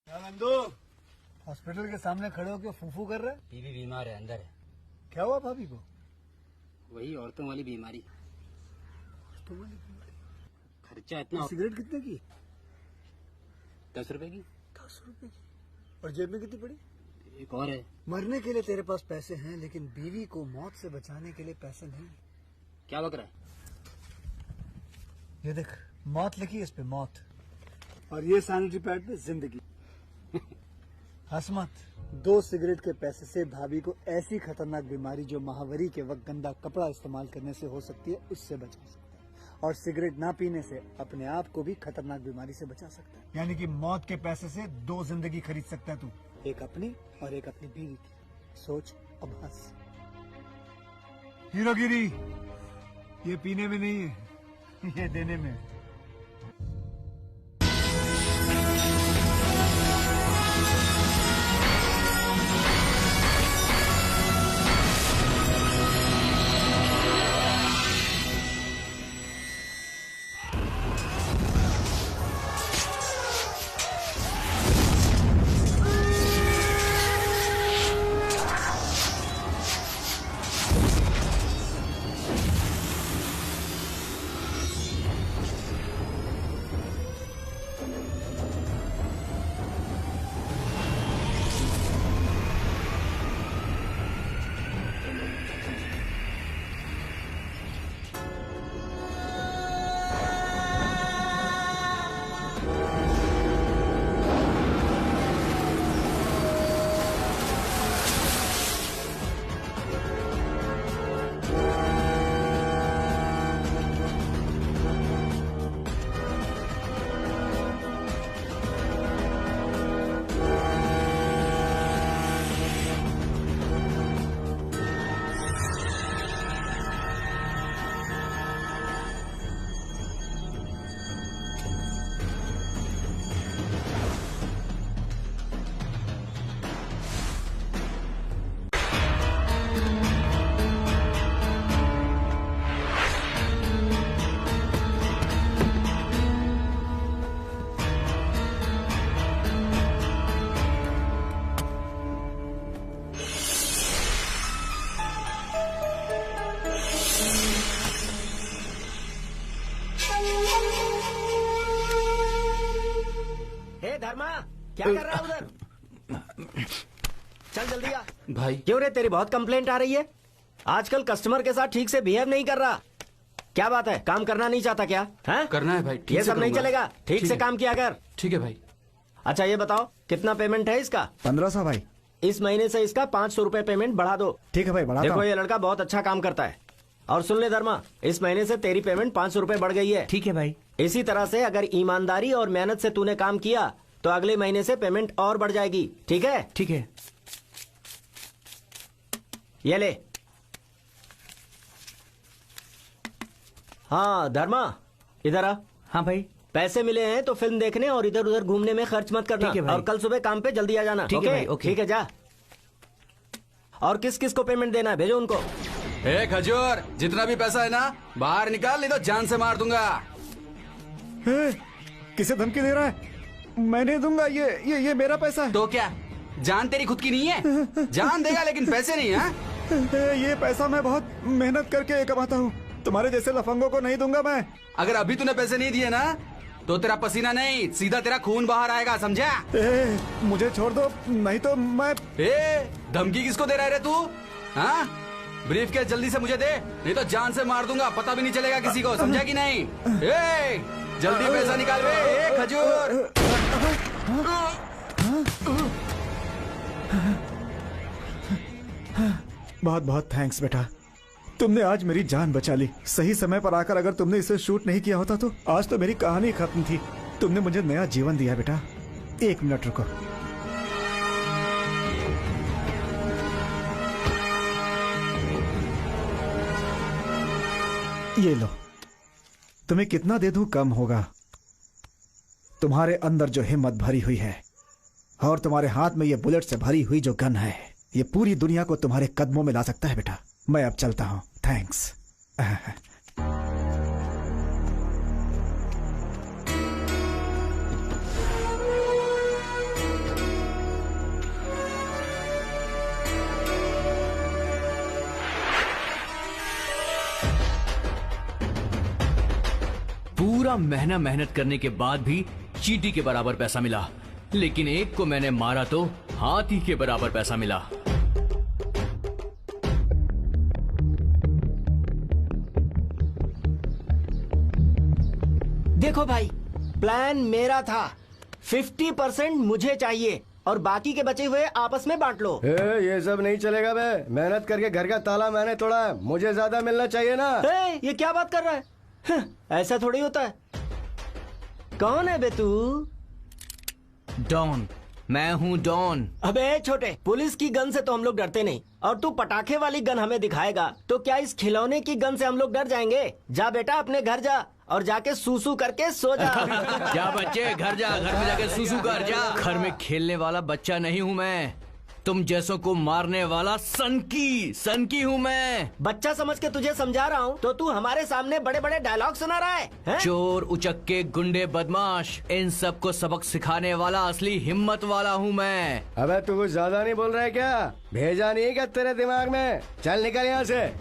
क्या नंदू हॉस्पिटल के सामने खड़े होकर फूफू कर रहे? बीवी बीमार है, अंदर है। क्या हुआ भाभी को? वही औरतों वाली बीमारी। तुम्हारी खर्चा इतना। सिगरेट कितने की? 10 रुपए की। 10 रुपए की। और जेब में कितनी पड़ी? एक और है। मरने के लिए तेरे पास पैसे हैं, लेकिन बीवी को मौत से बचाने के लिए पैसे नहीं। क्या बक रहा है? ये देख, मौत लिखी है इस पे, मौत। और ये सैनिटरी पैड पे जिंदगी। हंस मत। 2 सिगरेट के पैसे से भाभी को ऐसी खतरनाक बीमारी जो महावरी के वक्त गंदा कपड़ा इस्तेमाल करने से हो सकती है, उससे बचा सकता है। और सिगरेट ना पीने से अपने आप को भी खतरनाक बीमारी से बचा सकता है। यानी कि मौत के पैसे से 2 जिंदगी खरीद सकता है तू, एक अपनी और एक अपनी बीवी की। सोच अब हंस। हीरोगिरी ये पीने में नहीं है, ये देने में है। धर्मा, क्या कर रहा है उधर? चल जल्दी आ। भाई क्यों रे, तेरी बहुत कंप्लेंट आ रही है। आजकल कस्टमर के साथ ठीक से बिहेव नहीं कर रहा। क्या बात है, काम करना नहीं चाहता क्या? है करना है भाई, ठीक ये से सब नहीं करूंगा। चलेगा, ठीक से काम किया कर। ठीक है भाई। अच्छा ये बताओ, कितना पेमेंट है इसका? 1500 भाई। इस महीने से इसका 500 रुपए पेमेंट बढ़ा दो। ठीक है भाई, बढ़ाता देखो हूं। ये लड़का बहुत अच्छा काम करता है। और सुन ले धर्मा, इस महीने से तेरी पेमेंट 500 रुपए बढ़ गई है। ठीक है भाई। इसी तरह से अगर ईमानदारी और मेहनत से तूने काम किया तो अगले महीने से पेमेंट और बढ़ जाएगी। ठीक है? ठीक है। ये ले। हाँ धर्मा, इधर आ। हाँ भाई। पैसे मिले हैं तो फिल्म देखने और इधर उधर घूमने में खर्च मत करना। ठीक है भाई। और कल सुबह काम पे जल्दी आ जाना। ठीक है भाई, ओके। ठीक है, जा। और किस किस को पेमेंट देना है भेजो उनको। ए खजूर, जितना भी पैसा है ना बाहर निकाल, नहीं तो जान से मार दूंगा। किसे धमकी दे रहा है? मैं नहीं दूंगा, ये मेरा पैसा है। तो क्या जान तेरी खुद की नहीं है? जान देगा लेकिन पैसे नहीं है। ये पैसा मैं बहुत मेहनत करके कमाता हूँ, तुम्हारे जैसे लफंगों को नहीं दूंगा मैं। अगर अभी तूने पैसे नहीं दिए ना तो तेरा पसीना नहीं, सीधा तेरा खून बाहर आएगा, समझा? मुझे छोड़ दो, नहीं तो मैं। धमकी किसको दे रहा है रे तू? हाँ, ब्रीफ केस जल्दी से मुझे दे, नहीं तो जान से मार दूंगा, पता भी नहीं चलेगा किसी को, समझा कि नहीं? जल्दी पैसा निकाल बे, ए खजूर। बहुत बहुत थैंक्स बेटा, तुमने आज मेरी जान बचा ली। सही समय पर आकर अगर तुमने इसे शूट नहीं किया होता तो आज तो मेरी कहानी खत्म थी। तुमने मुझे नया जीवन दिया बेटा। 1 मिनट रुको। ये लो, तुम्हें कितना दे दूं कम होगा। तुम्हारे अंदर जो हिम्मत भरी हुई है और तुम्हारे हाथ में ये बुलेट से भरी हुई जो गन है, ये पूरी दुनिया को तुम्हारे कदमों में ला सकता है बेटा। मैं अब चलता हूं, थैंक्स। पूरा महीना मेहनत करने के बाद भी चींटी के बराबर पैसा मिला, लेकिन एक को मैंने मारा तो हाथी के बराबर पैसा मिला। देखो भाई, प्लान मेरा था, 50% मुझे चाहिए और बाकी के बचे हुए आपस में बांट लो। ये सब नहीं चलेगा बे। मेहनत करके घर का ताला मैंने तोड़ा है, मुझे ज्यादा मिलना चाहिए ना। ये क्या बात कर रहा है? ऐसा थोड़ी होता है। कौन है बे तू? डॉन, मैं हूँ डॉन। अबे छोटे, पुलिस की गन से तो हम लोग डरते नहीं, और तू पटाखे वाली गन हमें दिखाएगा तो क्या इस खिलौने की गन से हम लोग डर जाएंगे? जा बेटा अपने घर जा और जाके सूसू करके सो जा। क्या बच्चे, घर जा, घर में जाके सुसु कर जा। घर में खेलने वाला बच्चा नहीं हूँ मैं, तुम जैसों को मारने वाला सनकी हूँ मैं। बच्चा समझ के तुझे समझा रहा हूँ तो तू हमारे सामने बड़े बड़े डायलॉग सुना रहा है? चोर, उचक्के, गुंडे, बदमाश, इन सबको सबक सिखाने वाला असली हिम्मत वाला हूँ मैं। अबे तू कुछ ज्यादा नहीं बोल रहा है क्या? भेजा नहीं क्या तेरे दिमाग में? चल निकल यहाँ से।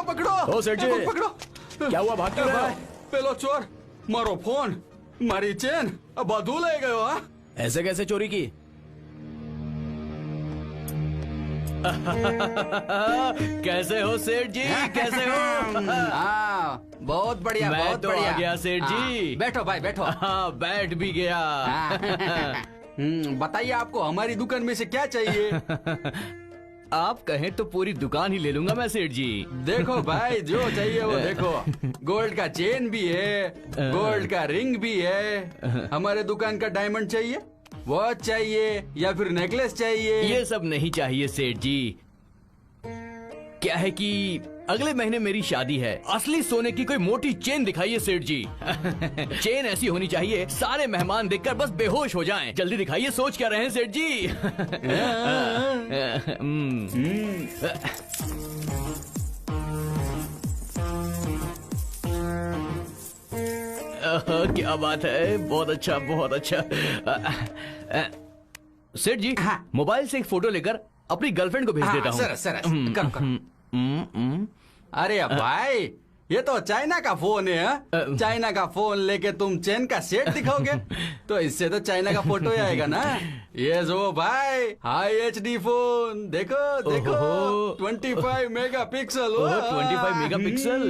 पकड़ो। ओ सेठ जी, पकड़ो। क्या हुआ, भाग क्यों रहे हो? पेलो चोर, मारो फोन, मारी चेन, अब बदू ले गए हो? ऐसे कैसे चोरी की? कैसे हो सेठ जी, कैसे हो? बहुत बढ़िया, मैं बहुत तो बढ़िया। आ गया सेठ जी। बैठो भाई, बैठो। हाँ, बैठ भी गया। बताइए आपको हमारी दुकान में से क्या चाहिए? आप कहें तो पूरी दुकान ही ले लूंगा मैं सेठ जी। देखो भाई, जो चाहिए वो देखो। गोल्ड का चेन भी है, गोल्ड का रिंग भी है। हमारे दुकान का डायमंड चाहिए, वॉच चाहिए या फिर नेकलेस चाहिए? ये सब नहीं चाहिए सेठ जी। क्या है कि अगले महीने मेरी शादी है, असली सोने की कोई मोटी चेन दिखाइए सेठ जी। चेन ऐसी होनी चाहिए सारे मेहमान देखकर बस बेहोश हो जाएं। जल्दी दिखाइए, सोच क्या रहे हैं सेठ जी? क्या बात है, बहुत अच्छा, बहुत अच्छा। सेठ जी, मोबाइल से एक फोटो लेकर अपनी गर्लफ्रेंड को भेज देता हूँ। सर, करो, करो। अरे भाई, ये तो चाइना का फोन है। हाँ? चाइना का फोन लेके तुम चेन का सेट दिखाओगे तो इससे तो चाइना का फोटो ही आएगा ना। ये जो भाई, हाई HD फोन, देखो देखो, 25 मेगापिक्सल। 25 मेगापिक्सल।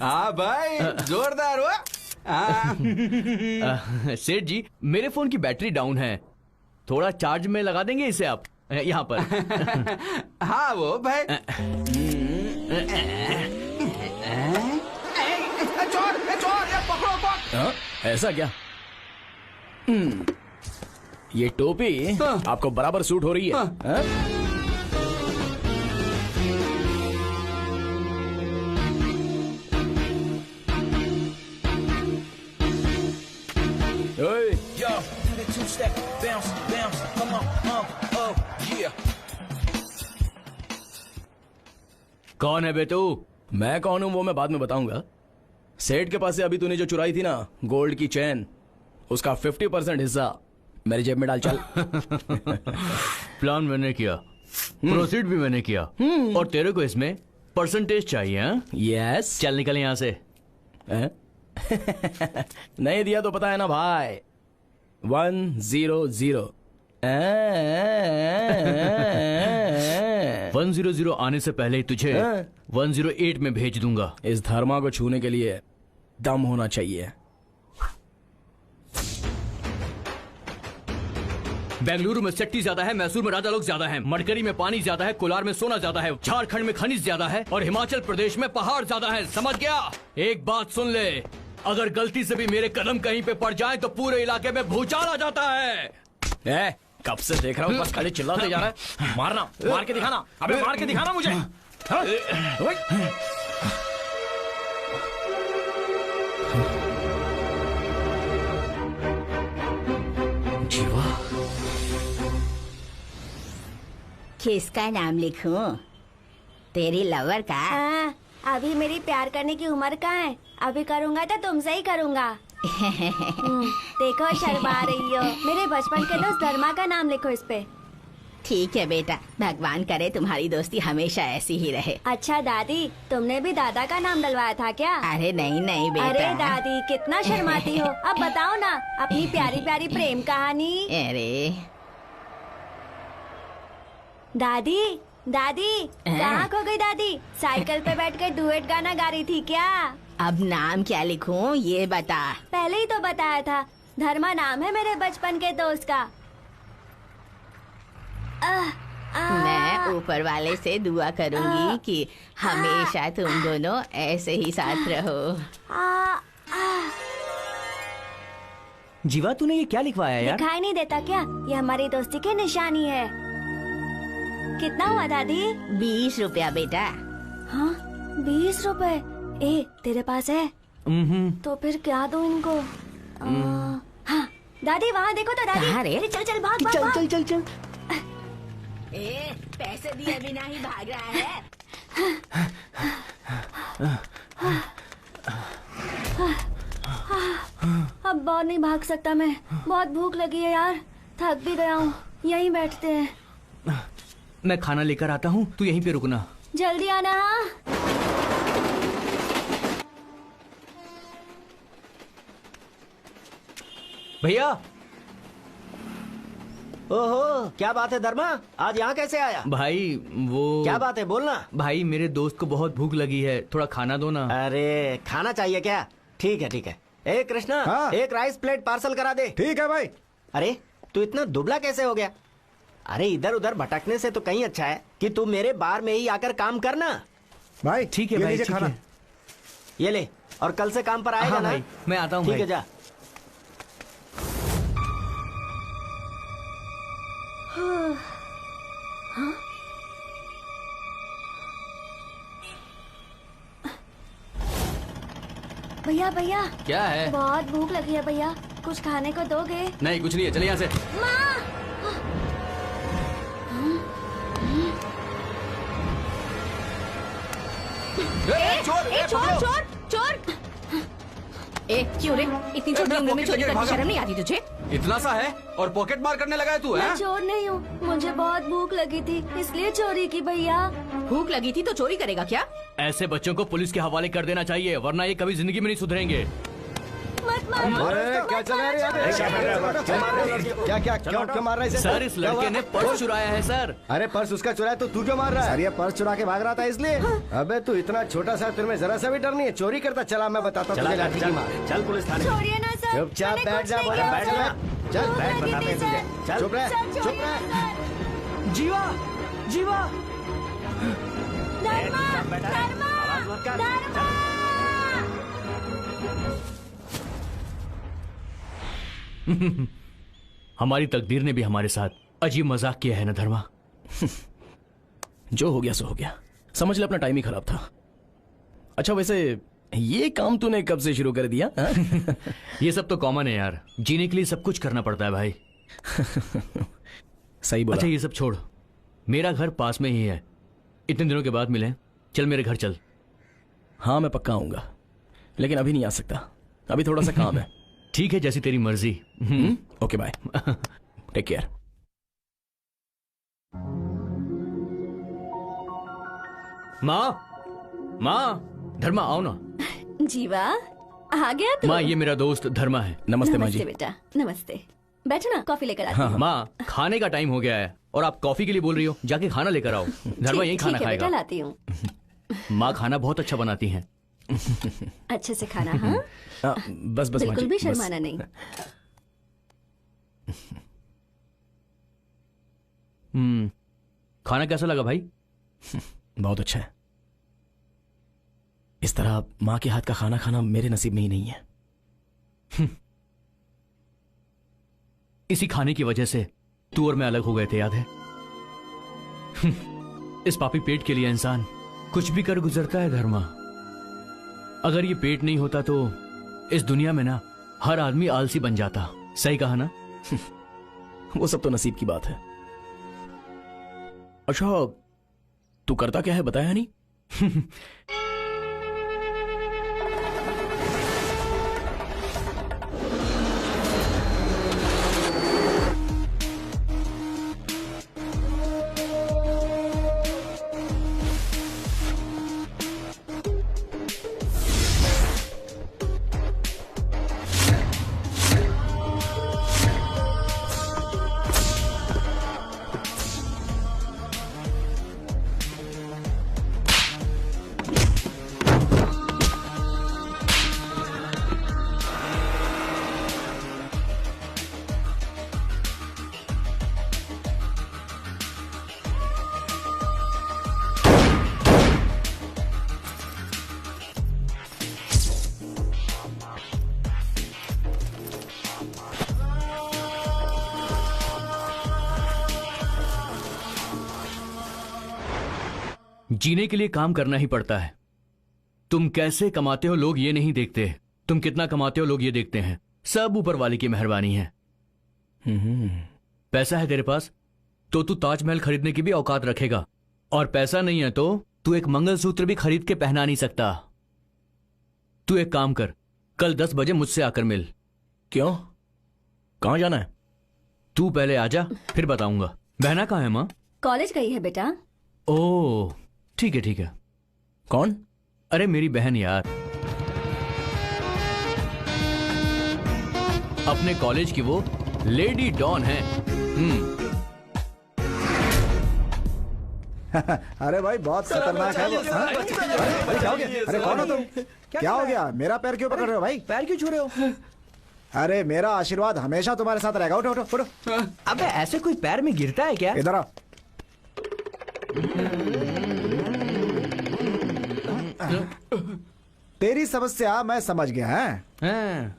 हाँ भाई, जोरदार हो। सेठ जी, मेरे फोन की बैटरी डाउन है, थोड़ा चार्ज में लगा देंगे इसे आप यहाँ पर? हाँ वो भाई। चोर, पकड़ो। ऐसा क्या? ये टोपी आपको बराबर सूट हो रही है। हाँ? ओए, कौन है बे तू? मैं कौन हूं वो मैं बाद में बताऊंगा। सेठ के पास से अभी तूने जो चुराई थी ना गोल्ड की चेन, उसका 50% हिस्सा मेरी जेब में डाल चल। प्लान मैंने किया, प्रोसीड भी मैंने किया, और तेरे को इसमें परसेंटेज चाहिए। हाँ? यस। चल निकल यहाँ से। नहीं दिया तो पता है ना भाई। 100। 100 आने से पहले ही तुझे 108 में भेज दूंगा। इस धर्मा को छूने के लिए दम होना चाहिए। बेंगलुरु में सेट्टी ज्यादा है, मैसूर में राजा लोग ज्यादा हैं, मडकरी में पानी ज्यादा है, कोलार में सोना ज्यादा है, झारखंड में खनिज ज्यादा है, और हिमाचल प्रदेश में पहाड़ ज्यादा है। समझ गया? एक बात सुन ले, अगर गलती से भी मेरे कदम कहीं पे पड़ जाए तो पूरे इलाके में भूचाल आ जाता है। कब से देख रहा हूँ, बस खाली चिल्लाते जा रहा है। मारना, मार के दिखाना। अबे मार के दिखाना मुझे। हाँ? जीवा, किसका नाम लिखूं? तेरी लवर का? हाँ, अभी मेरी प्यार करने की उम्र कहाँ है? अभी करूँगा तो तुमसे ही करूँगा। देखो शर्मा रही हो। मेरे बचपन के दोस्त धर्मा का नाम लिखो इस पे। ठीक है बेटा, भगवान करे तुम्हारी दोस्ती हमेशा ऐसी ही रहे। अच्छा दादी, तुमने भी दादा का नाम डलवाया था क्या? अरे नहीं नहीं बेटा। अरे दादी कितना शर्माती हो। अब बताओ ना अपनी प्यारी प्यारी प्रेम कहानी। अरे दादी दादी कहाँ खो गई दादी? साइकिल पे बैठ कर डुएट गाना गा रही थी क्या? अब नाम क्या लिखूं ये बता। पहले ही तो बताया था, धर्मा नाम है मेरे बचपन के दोस्त का। मैं ऊपर वाले से दुआ करूंगी कि हमेशा तुम दोनों ऐसे ही साथ रहो। जीवा, तूने ये क्या लिखवाया यार? दिखाई नहीं देता क्या? ये हमारी दोस्ती की निशानी है। कितना हुआ दादी? 20 रुपया बेटा। हाँ 20 रुपए? ए तेरे पास है? तो फिर क्या दूं इनको? हाँ दादी वहाँ देखो तो दादी। कहाँ रे? अरे चल चल भाग भाग चल भाग। चल चल चल। पैसे दिए बिना ही भाग रहा है। अब बहुत नहीं भाग सकता मैं, बहुत भूख लगी है यार, थक भी गया हूँ। यहीं बैठते हैं। मैं खाना लेकर आता हूँ, तू यहीं पे रुकना। जल्दी आना। हाँ भैया। ओहो, क्या बात है धर्मा, आज यहाँ कैसे आया? भाई वो क्या बात है, बोलना। भाई मेरे दोस्त को बहुत भूख लगी है, थोड़ा खाना दो ना। अरे खाना चाहिए क्या? ठीक है ठीक है। ए कृष्णा, हाँ? एक राइस प्लेट पार्सल करा दे। ठीक है भाई। अरे तू इतना दुबला कैसे हो गया? अरे इधर उधर भटकने से तो कहीं अच्छा है कि तू मेरे बार में ही आकर काम करना। भाई ठीक है ये भाई, लीजिए ठीक खाना। है। ये ले, और कल से काम पर आएगा हाँ ना? भाई, मैं आता हूँ ठीक भाई। है जा। भैया भैया क्या है? बहुत भूख लगी है भैया, कुछ खाने को दोगे? नहीं कुछ नहीं है, चलिए यहाँ से। चोर चोर चोर। क्यों रे, इतनी छोटी उम्र में चोरी करने की शर्म नहीं आती तुझे? इतना सा है और पॉकेट मार करने लगा है तू? मैं है चोर नहीं हूँ, मुझे बहुत भूख लगी थी इसलिए चोरी की भैया। भूख लगी थी तो चोरी करेगा क्या? ऐसे बच्चों को पुलिस के हवाले कर देना चाहिए, वरना ये कभी जिंदगी में नहीं सुधरेंगे। मत मारो। अरे क्या चल रहा है यार? क्या क्या क्यों मार रहा है इसे? सर इस लड़के ने पर्स चुराया है सर। अरे पर्स उसका चुराया तो तू क्यों मार रहा है? अरे ये पर्स चुरा के भाग रहा था इसलिए। अबे तू इतना छोटा सा, तेरे में जरा सा भी डर नहीं है? चोरी करता चला, मैं बताता हूँ तुझे लाठी की मार। चल पुलिस थाने। छोड़िए ना सर। चुपचाप मैंने बैठ कुछ जा, नहीं बोला किया, बैठ सर। जा। चल भूख बैठ, लगी बताते थी, हैं सर। तुझे। चल चुप रह, सर, चुप छोड़िए रह। ना, सर। जीवा, जीवा। धर्मा, धर्मा, धर्मा। हमारी तकदीर ने भी हमारे साथ अजीब मजाक किया है ना धर्मा। जो हो गया सो हो गया, समझ ले अपना टाइम ही खराब था। अच्छा वैसे ये काम तूने कब से शुरू कर दिया? ये सब तो कॉमन है यार, जीने के लिए सब कुछ करना पड़ता है भाई। सही बोला। अच्छा ये सब छोड़, मेरा घर पास में ही है, इतने दिनों के बाद मिले, चल मेरे घर चल। हाँ मैं पक्का आऊंगा, लेकिन अभी नहीं आ सकता, अभी थोड़ा सा काम है। ठीक है, जैसी तेरी मर्जी। Okay bye, take care. माँ, धर्मा आओ ना। जीवा आ गया तू? माँ, ये मेरा दोस्त धर्मा है। नमस्ते माँ नमस्ते जी। बेटा, नमस्ते। बैठो ना, कॉफी लेकर आती हूँ। माँ, खाने का टाइम हो गया है और आप कॉफी के लिए बोल रही हो। जाके खाना लेकर आओ। धर्मा यही खाना ठीक है बेटा, खाएगा। लाती हूँ। माँ खाना बहुत अच्छा बनाती हैं। अच्छे से खाना, हाँ? बस बस माँ बिल्कुल जी, भी बस। शर्माना नहीं। खाना कैसा लगा भाई? बहुत अच्छा है। इस तरह माँ के हाथ का खाना खाना मेरे नसीब में ही नहीं है। इसी खाने की वजह से तू और मैं अलग हो गए थे, याद है? इस पापी पेट के लिए इंसान कुछ भी कर गुजरता है धर्मा। अगर ये पेट नहीं होता तो इस दुनिया में ना हर आदमी आलसी बन जाता। सही कहा ना? वो सब तो नसीब की बात है। अच्छा, तू करता क्या है, बताया नहीं? जीने के लिए काम करना ही पड़ता है। तुम कैसे कमाते हो लोग ये नहीं देखते, तुम कितना कमाते हो लोग ये देखते हैं। सब ऊपर वाले की मेहरबानी है। पैसा है तेरे पास तो तू ताजमहल खरीदने की भी औकात रखेगा, और पैसा नहीं है तो तू एक मंगलसूत्र भी खरीद के पहना नहीं सकता। तू एक काम कर, कल 10 बजे मुझसे आकर मिल। क्यों, कहां जाना है? तू पहले आजा, फिर बताऊंगा। बहना कहाँ है माँ? कॉलेज गई है बेटा। ओह ठीक है ठीक है। कौन? अरे मेरी बहन यार, अपने कॉलेज की वो लेडी डॉन है। अरे भाई बहुत खतरनाक है वो। हाँ? अरे क्या हो गया? अरे कौन हो तुम? क्या हो गया? मेरा पैर क्यों पकड़ रहे हो भाई? पैर क्यों छू रहे हो? अरे मेरा आशीर्वाद हमेशा तुम्हारे साथ रहेगा। उठो उठो उठो। अबे ऐसे कोई पैर में गिरता है क्या? इधर आओ। तेरी समस्या मैं समझ गया है।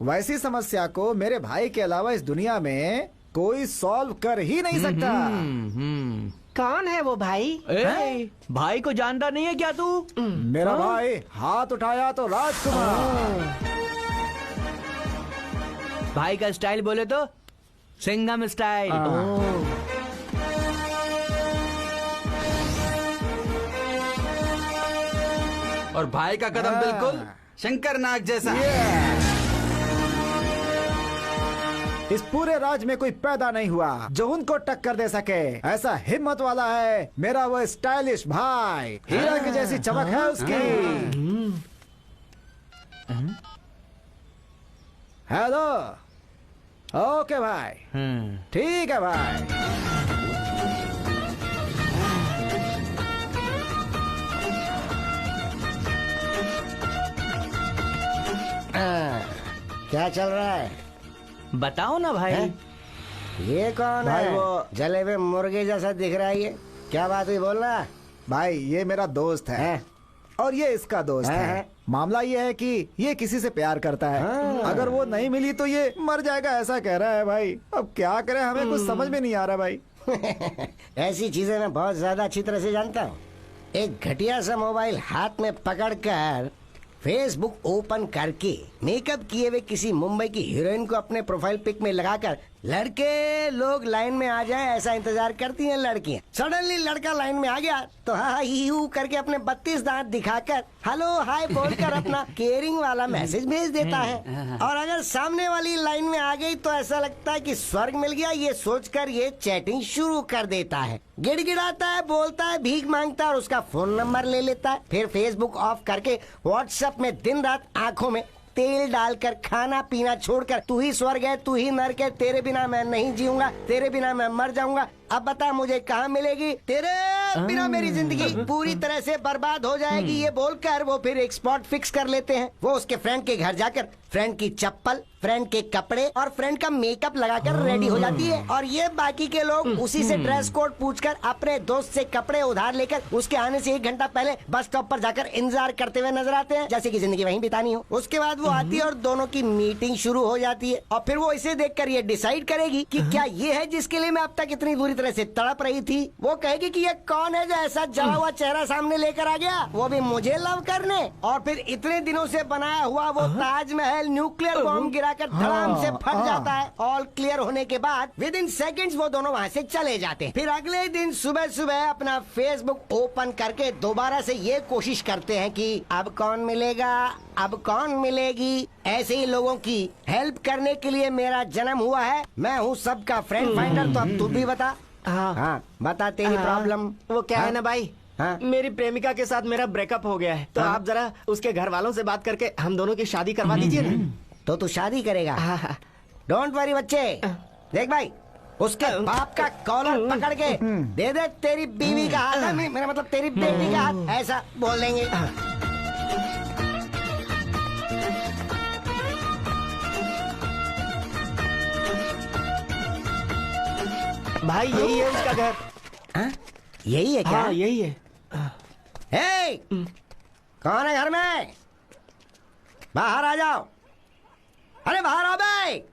वैसी समस्या को मेरे भाई के अलावा इस दुनिया में कोई सॉल्व कर ही नहीं सकता। कौन है वो भाई? भाई को जानता नहीं है क्या तू? मेरा भाई हाथ उठाया तो राजकुमार। भाई का स्टाइल बोले तो सिंघम स्टाइल। और भाई का कदम बिल्कुल शंकर नाग जैसा। इस पूरे राज में कोई पैदा नहीं हुआ जो उनको टक्कर दे सके। ऐसा हिम्मत वाला है मेरा वो स्टाइलिश भाई। हीरा की जैसी चमक है उसकी। हेलो। ओके भाई, ठीक है भाई। क्या चल रहा है? बताओ ना भाई। ये कौन भाई है? वो- जले हुए मुर्गे जैसा दिख रहा है ये। क्या बात हुई, बोलना। भाई ये मेरा दोस्त है और ये इसका दोस्त है। मामला ये है कि ये किसी से प्यार करता है। अगर वो नहीं मिली तो ये मर जाएगा ऐसा कह रहा है भाई। अब क्या करें, हमें कुछ समझ में नहीं आ रहा भाई। ऐसी चीजें मैं बहुत ज्यादा अच्छी तरह से जानता हूँ। एक घटिया सा मोबाइल हाथ में पकड़कर फेसबुक ओपन करके मेकअप किए हुए किसी मुंबई की हीरोइन को अपने प्रोफाइल पिक में लगाकर लड़के लोग लाइन में आ जाएं ऐसा इंतजार करती हैं लड़कियां। सडनली लड़का लाइन में आ गया तो हा ही हू करके अपने 32 दांत दिखाकर हेलो हाय बोलकर अपना केयरिंग वाला मैसेज भेज देता है। और अगर सामने वाली लाइन में आ गई तो ऐसा लगता है कि स्वर्ग मिल गया, ये सोचकर ये चैटिंग शुरू कर देता है। गिड़गिड़ाता है, बोलता है, भीख मांगता है और उसका फोन नंबर ले लेता है। फिर फेसबुक ऑफ करके व्हाट्सएप में दिन रात आंखों में तेल डालकर खाना पीना छोड़कर तू ही स्वर्ग है, तू ही नरक है, तेरे बिना मैं नहीं जीऊंगा, तेरे बिना मैं मर जाऊंगा, अब बता मुझे कहाँ मिलेगी, तेरे बिना मेरी जिंदगी पूरी तरह से बर्बाद हो जाएगी। ये बोलकर वो फिर एक स्पॉट फिक्स कर लेते हैं। वो उसके फ्रेंड के घर जाकर फ्रेंड की चप्पल, फ्रेंड के कपड़े और फ्रेंड का मेकअप लगाकर रेडी हो जाती है। और ये बाकी के लोग उसी से ड्रेस कोड पूछकर अपने दोस्त से कपड़े उधार लेकर उसके आने से 1 घंटा पहले बस स्टॉप पर जाकर इंतजार करते हुए नजर आते हैं, जैसे कि जिंदगी वहीं बितानी हो। उसके बाद वो आती है और दोनों की मीटिंग शुरू हो जाती है। और फिर वो इसे देखकर ये डिसाइड करेगी कि क्या ये है जिसके लिए मैं अब तक इतनी बुरी तरह से तड़प रही थी। वो कहेगी कि ये कौन है जो ऐसा जला हुआ चेहरा सामने लेकर आ गया, वो भी मुझे लव करने। और फिर इतने दिनों से बनाया हुआ वो ताजमहल न्यूक्लियर बॉम्ब गिराकर धड़ाम से फट जाता है। ऑल क्लियर होने के बाद विद इन सेकेंड्स वो दोनों वहाँ से चले जाते हैं। फिर अगले दिन सुबह सुबह अपना फेसबुक ओपन करके दोबारा से ये कोशिश करते हैं कि अब कौन मिलेगा, अब कौन मिलेगी। ऐसे ही लोगों की हेल्प करने के लिए मेरा जन्म हुआ है। मैं हूँ सबका फ्रेंड फाइंडर। तो अब तू भी बता। हाँ बता तेरी प्रॉब्लम। वो क्या है ना भाई, हाँ? मेरी प्रेमिका के साथ मेरा ब्रेकअप हो गया है, तो आप जरा उसके घर वालों से बात करके हम दोनों की शादी करवा दीजिए ना। तो तू शादी करेगा? डोंट वरी बच्चे, देख भाई उसके बाप का कॉलर पकड़ के दे दे तेरी बीवी का हाथ, मेरा मतलब तेरी बेटी का हाथ, ऐसा बोल देंगे। भाई यही है उसका घर। यही है क्या? हाँ यही है। हे, कौन है घर में? बाहर आ जाओ। अरे बाहर आओ बे।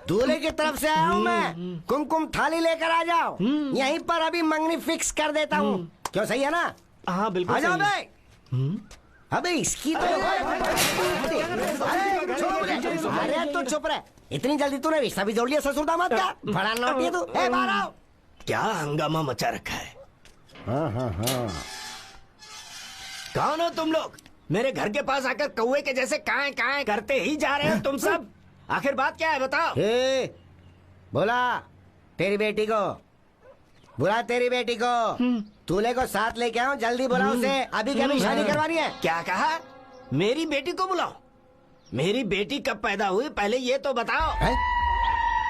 दूल्हे की तरफ से आया हूँ मैं, कुमकुम थाली लेकर आ जाओ। यहीं पर अभी मंगनी फिक्स कर देता हूँ। क्यों, सही है ना? हाँ बिल्कुल आ जाओ सही है। बे। अबे इसकी तो अरे तू चुप रहे, इतनी जल्दी तूने रिश्ता भी जोड़ लिया ससुर दामाद का? बड़ा नौटी है तू। बाहर आओ। क्या हंगामा मचा रखा है। हाँ। कौन हो तुम लोग? मेरे घर के पास आकर कौवे के जैसे काएं काएं करते ही जा रहे हो तुम सब। आखिर बात क्या है बताओ। बोला तेरी बेटी को, बुला तेरी बेटी को। दूल्हे को साथ लेके आओ, जल्दी बुलाओ उसे, अभी क्या भी शादी करवानी है। क्या कहा? मेरी बेटी को बुलाओ? मेरी बेटी कब पैदा हुई पहले ये तो बताओ। है?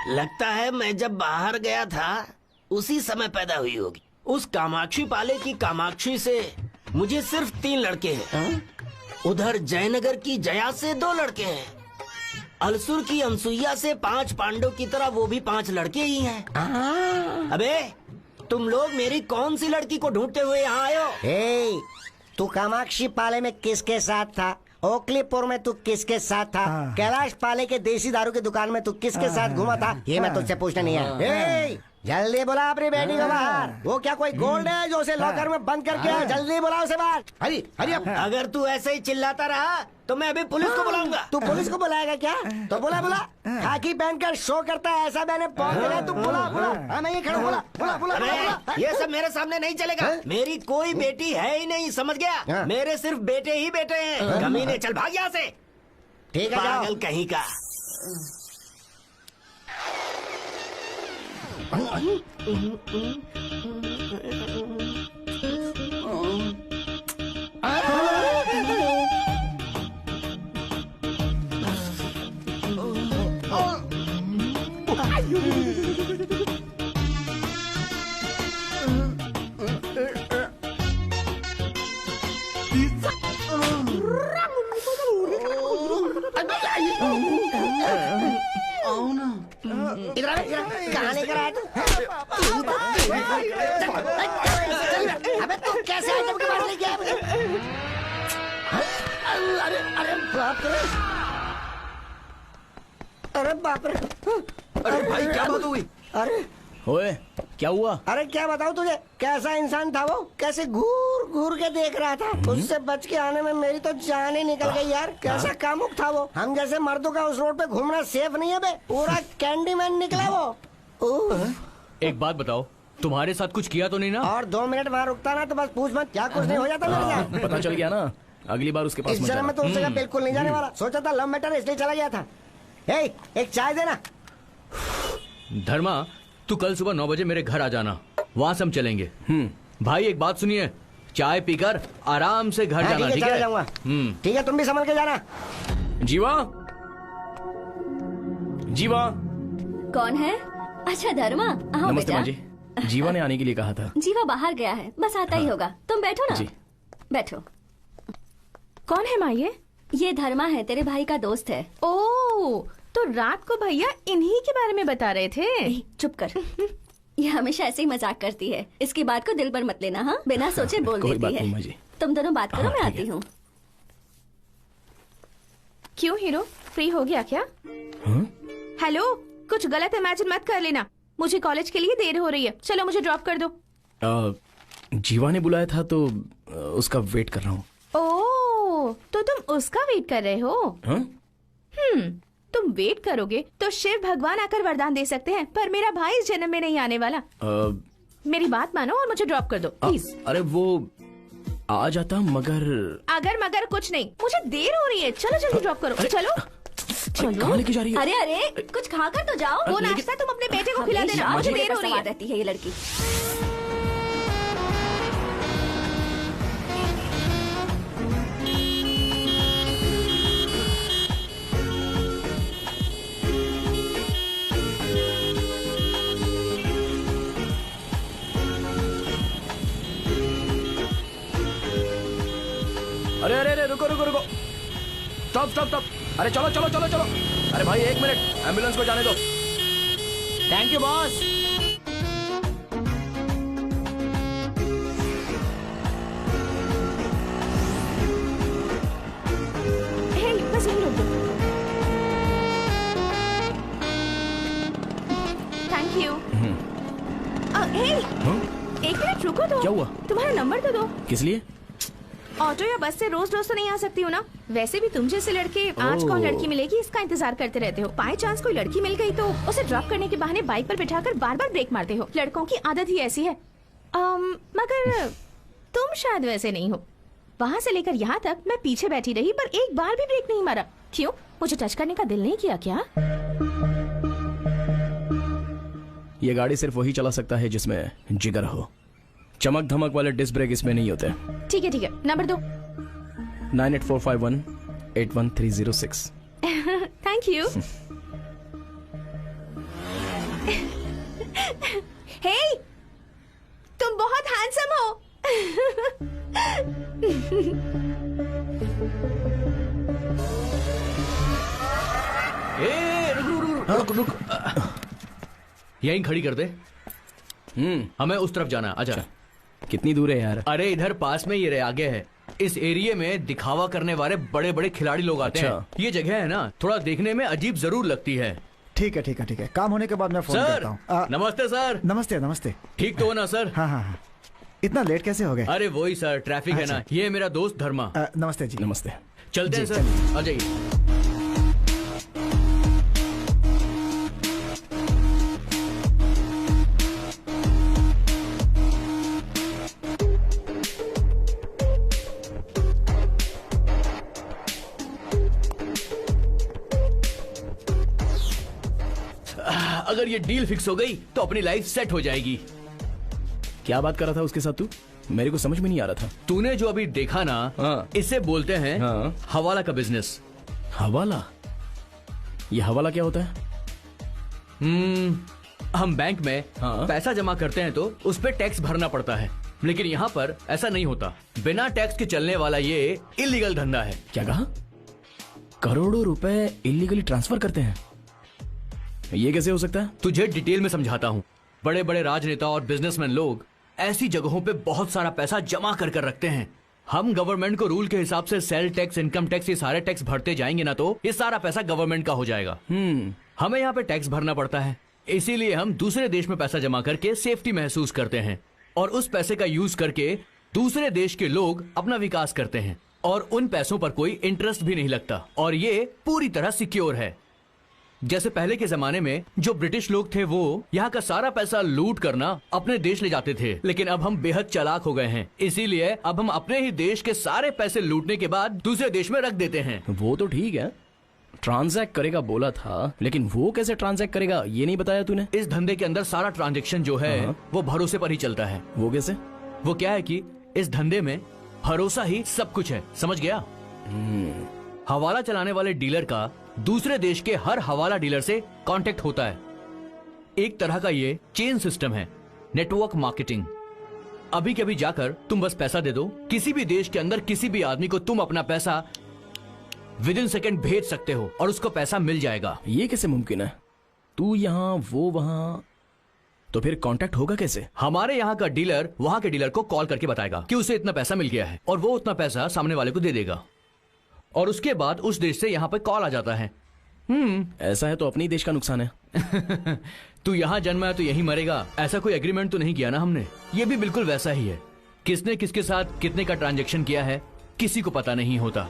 लगता है मैं जब बाहर गया था उसी समय पैदा हुई होगी। उस कामाक्षी पाले की कामाक्षी से मुझे सिर्फ 3 लड़के हैं। उधर जयनगर की जया से 2 लड़के हैं। अलसुर की अनसुईया से 5 पांडव की तरह वो भी 5 लड़के ही हैं। अबे तुम लोग मेरी कौन सी लड़की को ढूंढते हुए यहाँ आए हो? तू कामाक्षी पाले में किसके साथ था? ओकलीपुर में तू किसके साथ था? कैलाश पाले के देसी दारू की दुकान में तू किसके साथ घुमा था? ये मैं तुझसे पूछना नहीं है। जल्दी बुला अपनी बेटी को बाहर। वो क्या कोई गोल्ड है जो उसे लॉकर में बंद करके आया? जल्दी बुला उसे बाहर। हरी हरी। अगर तू ऐसे ही चिल्लाता रहा तो मैं अभी पुलिस को बुलाऊंगा। तू पुलिस को बुलाएगा क्या? तो बुला बुला। खाकी पहनकर शो करता है ऐसा मैंने पहुंच गया। तू बुला बुला। मैं ये खड़ा, बुला बुला बुला। अरे ये सब मेरे सामने नहीं चलेगा। मेरी कोई बेटी है ही नहीं, समझ गया? मेरे सिर्फ बेटे ही बेटे हैं। कमीने, चल भाग यहाँ से। ठीक है, पागल कहीं का। कहाँ लेकर आया तू? अबे तू कैसे आइटम के पास लेके आया मुझे? अरे अरे बाप रे, अरे बाप रे। अरे भाई क्या बात हुई? अरे ओए क्या हुआ? अरे क्या बताऊं तुझे, कैसा इंसान था वो, कैसे घूर घूर के देख रहा था। उससे बच के आने में मेरी तो जान ही निकल गई यार। कैसा कामुक था वो। हम जैसे मर्दों का उस रोड पे घूमना सेफ नहीं है बे। पूरा कैंडीमैन निकला वो। एक बात बताओ, तुम्हारे साथ कुछ किया तो नहीं ना? और 2 मिनट वहाँ रुकता ना तो बस पूछ मत, क्या कुछ नहीं हो जाता मेरे साथ। पता चल गया ना, अगली बार उसके पास इस मत जगह जाना। में तो उस जगह बिल्कुल नहीं जाने वाला। सोचा था लव मैटर इसलिए चला गया था। हे, एक चाय देना। धर्मा, तू कल सुबह 9 बजे मेरे घर आ जाना, वहाँ से हम चलेंगे। भाई एक बात सुनिए, चाय पीकर आराम से घर जाना, ठीक चला है? जाऊंगा। ठीक है, तुम भी संभल के जाना। जीवा, जीवा। कौन है? अच्छा धर्मा, आओ नमस्ते बेटा। माँ जी, जीवा ने आने के लिए कहा था। जीवा बाहर गया है, बस आता ही होगा। तुम बैठो ना। जी। बैठो। कौन है माँ ये धर्मा है, तेरे भाई का दोस्त है। ओ, तो रात को भैया इन्हीं के बारे में बता रहे थे। चुप कर। ये हमेशा ऐसे ही मजाक करती है, इसकी बात को दिल पर मत लेना। हाँ, बिना सोचे बोल कोई देती बात है। नहीं माँ जी। तुम दोनों बात करो, हाँ, मैं ठीक आती हूँ। क्यों हीरो, फ्री हो गया क्या? हेलो, कुछ गलत इमेजिन मत कर लेना। मुझे कॉलेज के लिए देर हो रही है, चलो मुझे ड्रॉप कर दो। जीवा ने बुलाया था तो उसका वेट कर रहा हूँ। ओह, तो तुम उसका वेट कर रहे हो? तुम वेट करोगे तो शिव भगवान आकर वरदान दे सकते हैं, पर मेरा भाई इस जन्म में नहीं आने वाला। मेरी बात मानो और मुझे ड्रॉप कर दो प्लीज। अरे वो आ जाता, मगर अगर मगर कुछ नहीं, मुझे देर हो रही है। चलो जल्दी ड्रॉप करो। चलो चलो। कहाँ लेके जा रही है? अरे अरे, कुछ खा कर तो जाओ। वो नाश्ता तुम अपने बेटे को खिला देना, मुझे देर हो रही है। रहती है ये लड़की। अरे अरे अरे, रुको रुको रुको, स्टॉप स्टॉप स्टॉप। अरे चलो चलो चलो चलो। अरे भाई 1 मिनट, एम्बुलेंस को जाने दो। Thank you boss. हे, बस यहीं रोक दो। Thank you. हे, 1 मिनट रुको तो। क्या हुआ? तुम्हारा नंबर तो दो। किस लिए? ऑटो या बस से रोज रोज तो नहीं आ सकती हो ना। वैसे भी तुम जैसे लड़के आज कौन लड़की मिलेगी इसका इंतजार करते रहते हो। बाय चांस कोई लड़की मिल गई तो उसे ड्रॉप करने के बहाने बाइक पर बिठाकर बार बार ब्रेक मारते हो। लड़कों की आदत ही ऐसी है। मगर तुम शायद वैसे नहीं हो। वहाँ से लेकर यहाँ तक मैं पीछे बैठी रही पर एक बार भी ब्रेक नहीं मारा। क्यों? मुझे टच करने का दिल नहीं किया क्या? ये गाड़ी सिर्फ वही चला सकता है जिसमें जिगर हो। चमक धमक वाले डिस्क ब्रेक इसमें नहीं होते। ठीक है, नंबर दो। 9845181306। Thank you. हे, तुम बहुत हैंडसम हो। रुक रुक, यहीं खड़ी कर दे। हमें उस तरफ जाना, आजा। कितनी दूर है यार? अरे इधर पास में, ये आगे है। इस एरिया में दिखावा करने वाले बड़े बड़े खिलाड़ी लोग आते हैं। ये जगह है ना, थोड़ा देखने में अजीब जरूर लगती है। ठीक है ठीक है ठीक है, काम होने के बाद मैं फोन करता हूँ। नमस्ते सर। नमस्ते नमस्ते। ठीक तो हो ना सर? हाँ हाँ हाँ। इतना लेट कैसे हो गए? अरे वही सर, ट्रैफिक है ना। ये मेरा दोस्त धर्मा। नमस्ते जी। नमस्ते। चलते हैं सर, आ जाइए। अगर ये डील फिक्स हो गई तो अपनी लाइफ सेट हो जाएगी। क्या बात कर रहा था उसके साथ तू? मेरे को समझ में नहीं आ रहा था। तूने जो अभी देखा ना, इसे बोलते हैं हवाला का बिजनेस। हवाला? ये हवाला क्या होता है? हम बैंक में पैसा जमा करते हैं तो उस पे टैक्स भरना पड़ता है, लेकिन यहाँ पर ऐसा नहीं होता। बिना टैक्स के चलने वाला ये इलीगल धंधा है। क्या कहा? करोड़ों रुपए इलीगली ट्रांसफर करते हैं? ये कैसे हो सकता है? तुझे डिटेल में समझाता हूँ। बड़े बड़े राजनेता और बिजनेसमैन लोग ऐसी जगहों पे बहुत सारा पैसा जमा कर कर रखते हैं। हम गवर्नमेंट को रूल के हिसाब से सेल टैक्स, इनकम टैक्स, ये सारे टैक्स भरते जाएंगे ना तो ये सारा पैसा गवर्नमेंट का हो जाएगा। हमें यहाँ पे टैक्स भरना पड़ता है। इसीलिए हम दूसरे देश में पैसा जमा करके सेफ्टी महसूस करते हैं और उस पैसे का यूज करके दूसरे देश के लोग अपना विकास करते हैं और उन पैसों पर कोई इंटरेस्ट भी नहीं लगता और ये पूरी तरह सिक्योर है। जैसे पहले के जमाने में जो ब्रिटिश लोग थे वो यहाँ का सारा पैसा लूट करना अपने देश ले जाते थे, लेकिन अब हम बेहद चालाक हो गए हैं, इसीलिए अब हम अपने ही देश के सारे पैसे लूटने के बाद दूसरे देश में रख देते हैं। वो तो ठीक है, ट्रांजैक्ट करेगा बोला था, लेकिन वो कैसे ट्रांजैक्ट करेगा ये नहीं बताया तूने। इस धंधे के अंदर सारा ट्रांजैक्शन जो है वो भरोसे पर ही चलता है। वो कैसे? वो क्या है कि इस धंधे में भरोसा ही सब कुछ है, समझ गया? हवाला चलाने वाले डीलर का दूसरे देश के हर हवाला डीलर से कांटेक्ट होता है। एक तरह का ये चेन सिस्टम है, नेटवर्क मार्केटिंग। अभी कभी जाकर तुम बस पैसा दे दो, किसी भी देश के अंदर किसी भी आदमी को तुम अपना पैसा विद इन सेकेंड भेज सकते हो और उसको पैसा मिल जाएगा। ये कैसे मुमकिन है? तू यहाँ वो वहाँ, तो फिर कांटेक्ट होगा कैसे? हमारे यहाँ का डीलर वहाँ के डीलर को कॉल करके बताएगा कि उसे इतना पैसा मिल गया है और वो उतना पैसा सामने वाले को दे देगा और उसके बाद उस देश से यहाँ पे कॉल आ जाता है। ऐसा है तो अपने ही देश का नुकसान है। तू यहाँ जन्मा है तो यही मरेगा, ऐसा कोई एग्रीमेंट तो नहीं किया ना हमने। ये भी बिल्कुल वैसा ही है, किसने किसके साथ कितने का ट्रांजैक्शन किया है किसी को पता नहीं होता।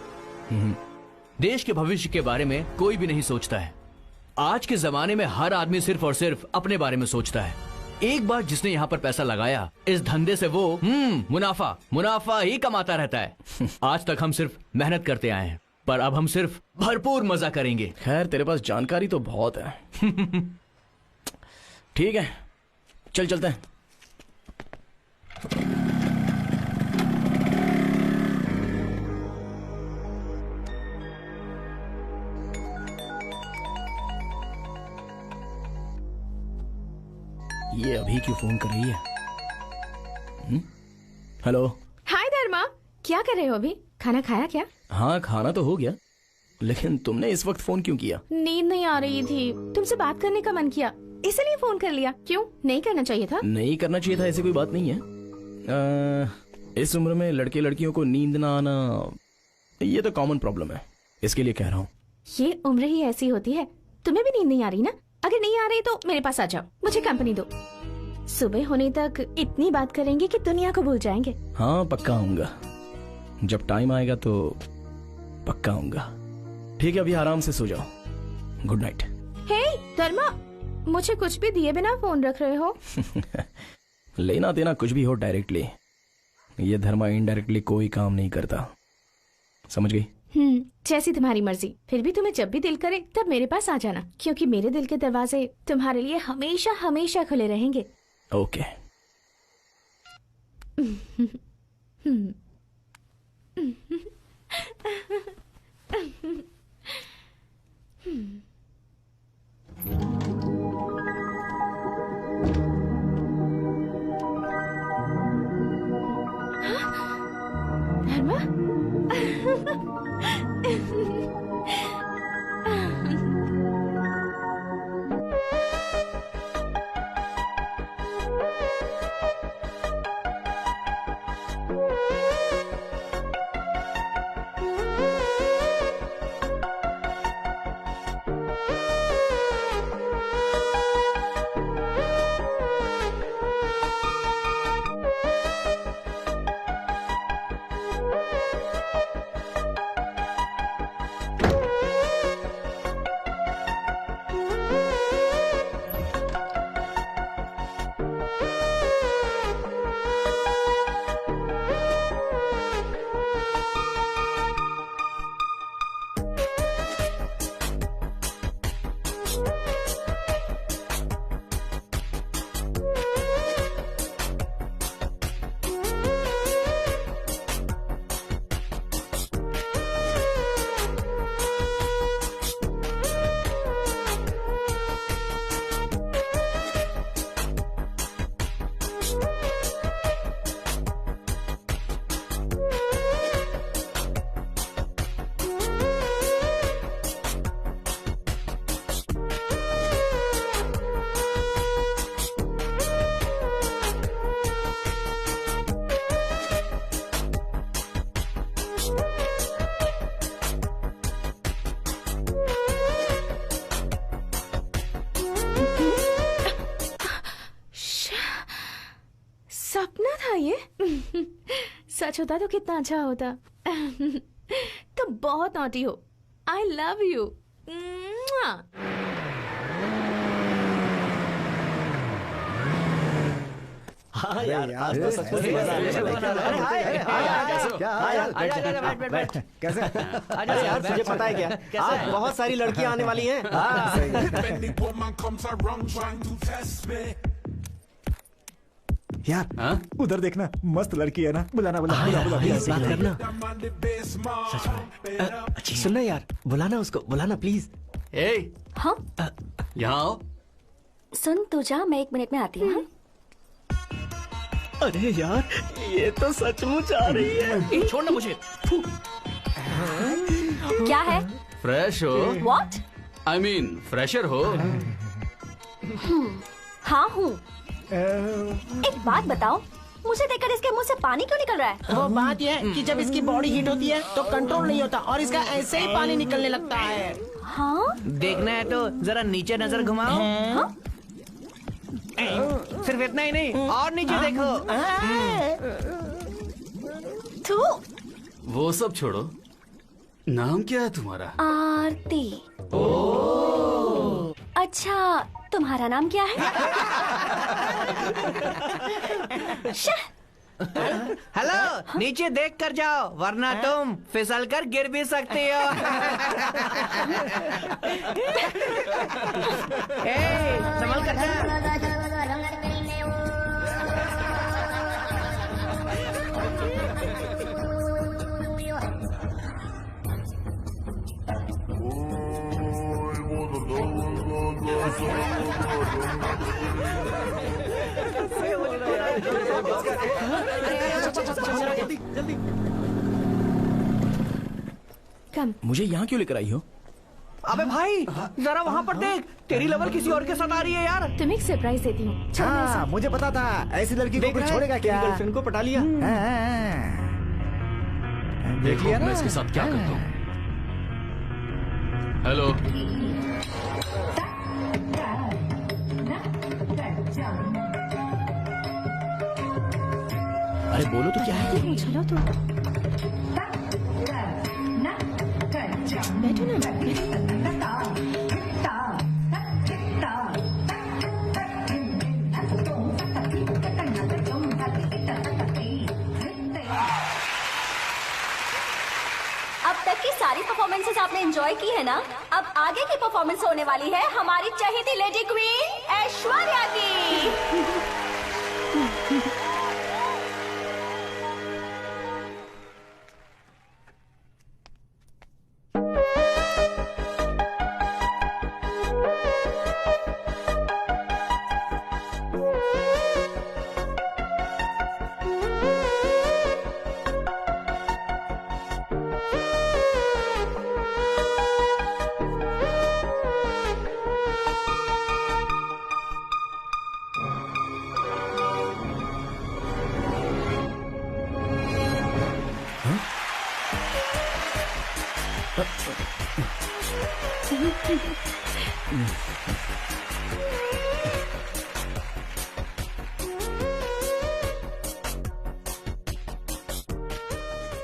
देश के भविष्य के बारे में कोई भी नहीं सोचता है। आज के जमाने में हर आदमी सिर्फ और सिर्फ अपने बारे में सोचता है। एक बार जिसने यहाँ पर पैसा लगाया इस धंधे से वो मुनाफा ही कमाता रहता है। आज तक हम सिर्फ मेहनत करते आए हैं, पर अब हम सिर्फ भरपूर मजा करेंगे। खैर तेरे पास जानकारी तो बहुत है। ठीक है, चल चलते हैं। ये अभी क्यों फोन कर रही है? हेलो। हाय धर्मा, क्या कर रहे हो अभी? खाना खाया क्या? हाँ खाना तो हो गया, लेकिन तुमने इस वक्त फोन क्यों किया? नींद नहीं आ रही थी, तुमसे बात करने का मन किया, इसलिए फोन कर लिया। क्यों नहीं करना चाहिए था? नहीं करना चाहिए था ऐसी कोई बात नहीं है। इस उम्र में लड़के लड़कियों को नींद ना आना ये तो कॉमन प्रॉब्लम है, इसके लिए कह रहा हूँ। ये उम्र ही ऐसी होती है। तुम्हें भी नींद नहीं आ रही ना? अगर नहीं आ रही तो मेरे पास आ जाओ, मुझे कंपनी दो। सुबह होने तक इतनी बात करेंगे कि दुनिया को भूल जाएंगे। हाँ पक्का आऊंगा, जब टाइम आएगा तो पक्का आऊंगा। ठीक है, अभी आराम से सो जाओ। Good night. हे धर्मा, मुझे कुछ भी दिए बिना फोन रख रहे हो? लेना देना कुछ भी हो, डायरेक्टली। ये धर्मा इनडायरेक्टली कोई काम नहीं करता, समझ गई? जैसी तुम्हारी मर्जी। फिर भी तुम्हें जब भी दिल करे तब मेरे पास आ जाना, क्योंकि मेरे दिल के दरवाजे तुम्हारे लिए हमेशा हमेशा खुले रहेंगे। ओके। धर्मा सच होता तो कितना अच्छा होता। तुम बहुत नॉटी हो। आई लव यू। हाँ यार, आज तो सचमुच ही मजा आने वाला है। कैसे अरे यार, तुझे पता है क्या, आज बहुत सारी लड़कियां आने वाली हैं। यार हाँ? उधर देखना, मस्त लड़की है ना। बुलाना बुलाना बुला, बुला, प्लीज बुला, बात बुला। करना। सच में सुनना यार, बुलाना उसको, बुलाना प्लीज। ए, हाँ यहाँ आओ। सुन तू जा, मैं 1 मिनट में आती हूँ। अरे यार, ये तो सचमुच आ रही है। छोड़ना मुझे। क्या है? फ्रेश हो? व्हाट? आई मीन फ्रेशर हो? हाँ हूँ। एक बात बताओ, मुझे देखकर इसके मुंह से पानी क्यों निकल रहा है? वो बात यह है कि जब इसकी बॉडी हीट होती है तो कंट्रोल नहीं होता और इसका ऐसे ही पानी निकलने लगता है। हाँ? देखना है तो जरा नीचे नजर घुमाओ। हाँ? सिर्फ इतना ही नहीं, और नीचे देखो। तू वो सब छोड़ो, नाम क्या है तुम्हारा? आरती। अच्छा, तुम्हारा नाम क्या है? हेलो, नीचे देख कर जाओ, वरना तुम फिसल कर गिर भी सकती हो। संभल कर जा। कम। मुझे यहाँ क्यों लेकर आई हो? अबे भाई, जरा वहाँ पर देख, तेरी लवर किसी और के साथ आ रही है यार। तुम्हें एक सरप्राइज देती हूँ। चलो मेरे हाँ, साथ। मुझे पता था ऐसी लड़की को देख कोई रहा है? छोड़ेगा क्या। गर्लफ्रेंड को पटा लिया। देखो लिया ना? मैं इसके साथ क्या करता हूँ। हेलो, अरे बोलो तो क्या है? चलो तो बैठो ना, बैठो। अब तक की सारी परफॉर्मेंसेस आपने एंजॉय की है ना? अब आगे की परफॉर्मेंस होने वाली है हमारी चहेती लेडी क्वीन ऐश्वर्या की।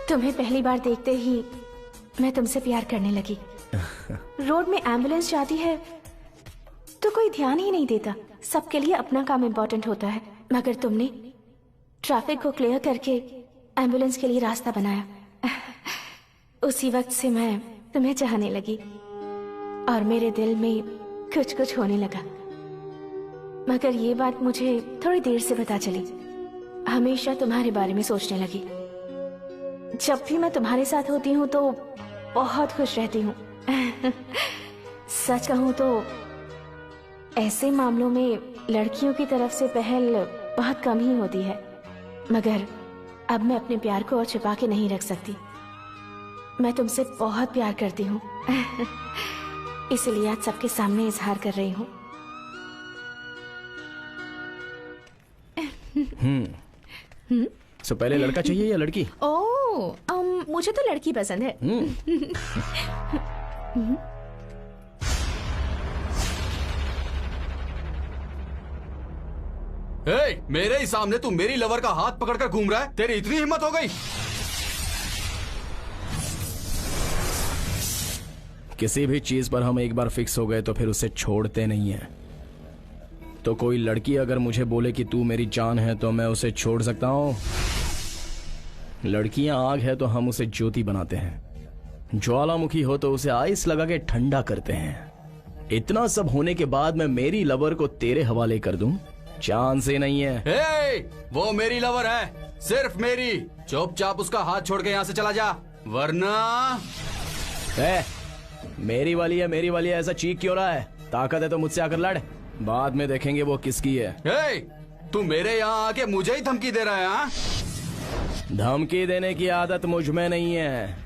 तुम्हें पहली बार देखते ही मैं तुमसे प्यार करने लगी। रोड में एम्बुलेंस जाती है तो कोई ध्यान ही नहीं देता, सबके लिए अपना काम इम्पोर्टेंट होता है, मगर तुमने ट्रैफिक को क्लियर करके एम्बुलेंस के लिए रास्ता बनाया। उसी वक्त से मैं तुम्हें चाहने लगी और मेरे दिल में कुछ कुछ होने लगा, मगर ये बात मुझे थोड़ी देर से पता चली। हमेशा तुम्हारे बारे में सोचने लगी। जब भी मैं तुम्हारे साथ होती हूँ तो बहुत खुश रहती हूँ। सच कहूँ तो ऐसे मामलों में लड़कियों की तरफ से पहल बहुत कम ही होती है, मगर अब मैं अपने प्यार को और छुपा के नहीं रख सकती। मैं तुमसे बहुत प्यार करती हूँ। इसलिए आज सबके सामने इजहार कर रही हूँ। सो पहले लड़का चाहिए या लड़की? मुझे तो लड़की पसंद है। मेरे ही सामने तू मेरी लवर का हाथ पकड़कर घूम रहा है? तेरी इतनी हिम्मत हो गई? किसी भी चीज पर हम एक बार फिक्स हो गए तो फिर उसे छोड़ते नहीं है। तो कोई लड़की अगर मुझे बोले कि तू मेरी जान है तो मैं उसे छोड़ सकता हूं? लड़कियां आग है तो हम उसे ज्योति बनाते हैं, ज्वालामुखी हो तो उसे आइस लगा के ठंडा करते हैं। इतना सब होने के बाद मैं मेरी लवर को तेरे हवाले कर दूं? चांस ही नहीं है। वो मेरी लवर है, सिर्फ मेरी। चुपचाप उसका हाथ छोड़ के यहाँ से चला जा, वरना मेरी वाली है ऐसा चीख क्यों रहा है? ताकत है तो मुझसे आकर लड़, बाद में देखेंगे वो किसकी है। तू मेरे यहाँ आके मुझे ही धमकी दे रहा है? हाँ? धमकी देने की आदत मुझ में नहीं है।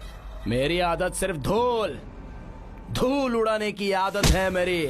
मेरी आदत सिर्फ धूल उड़ाने की आदत है मेरी।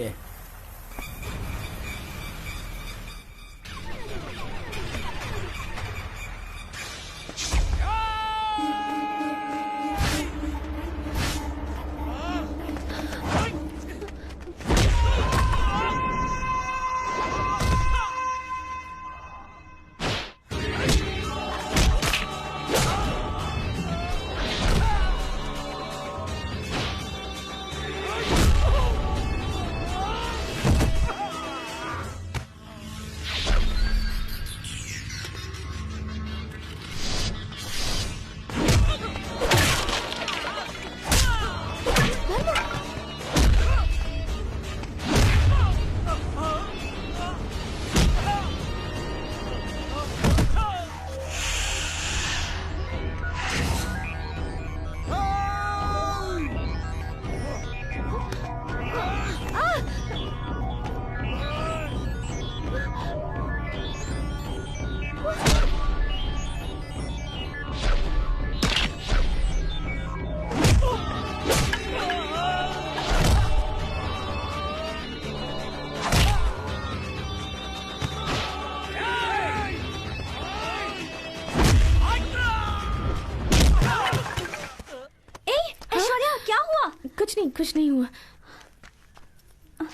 कुछ नहीं हुआ।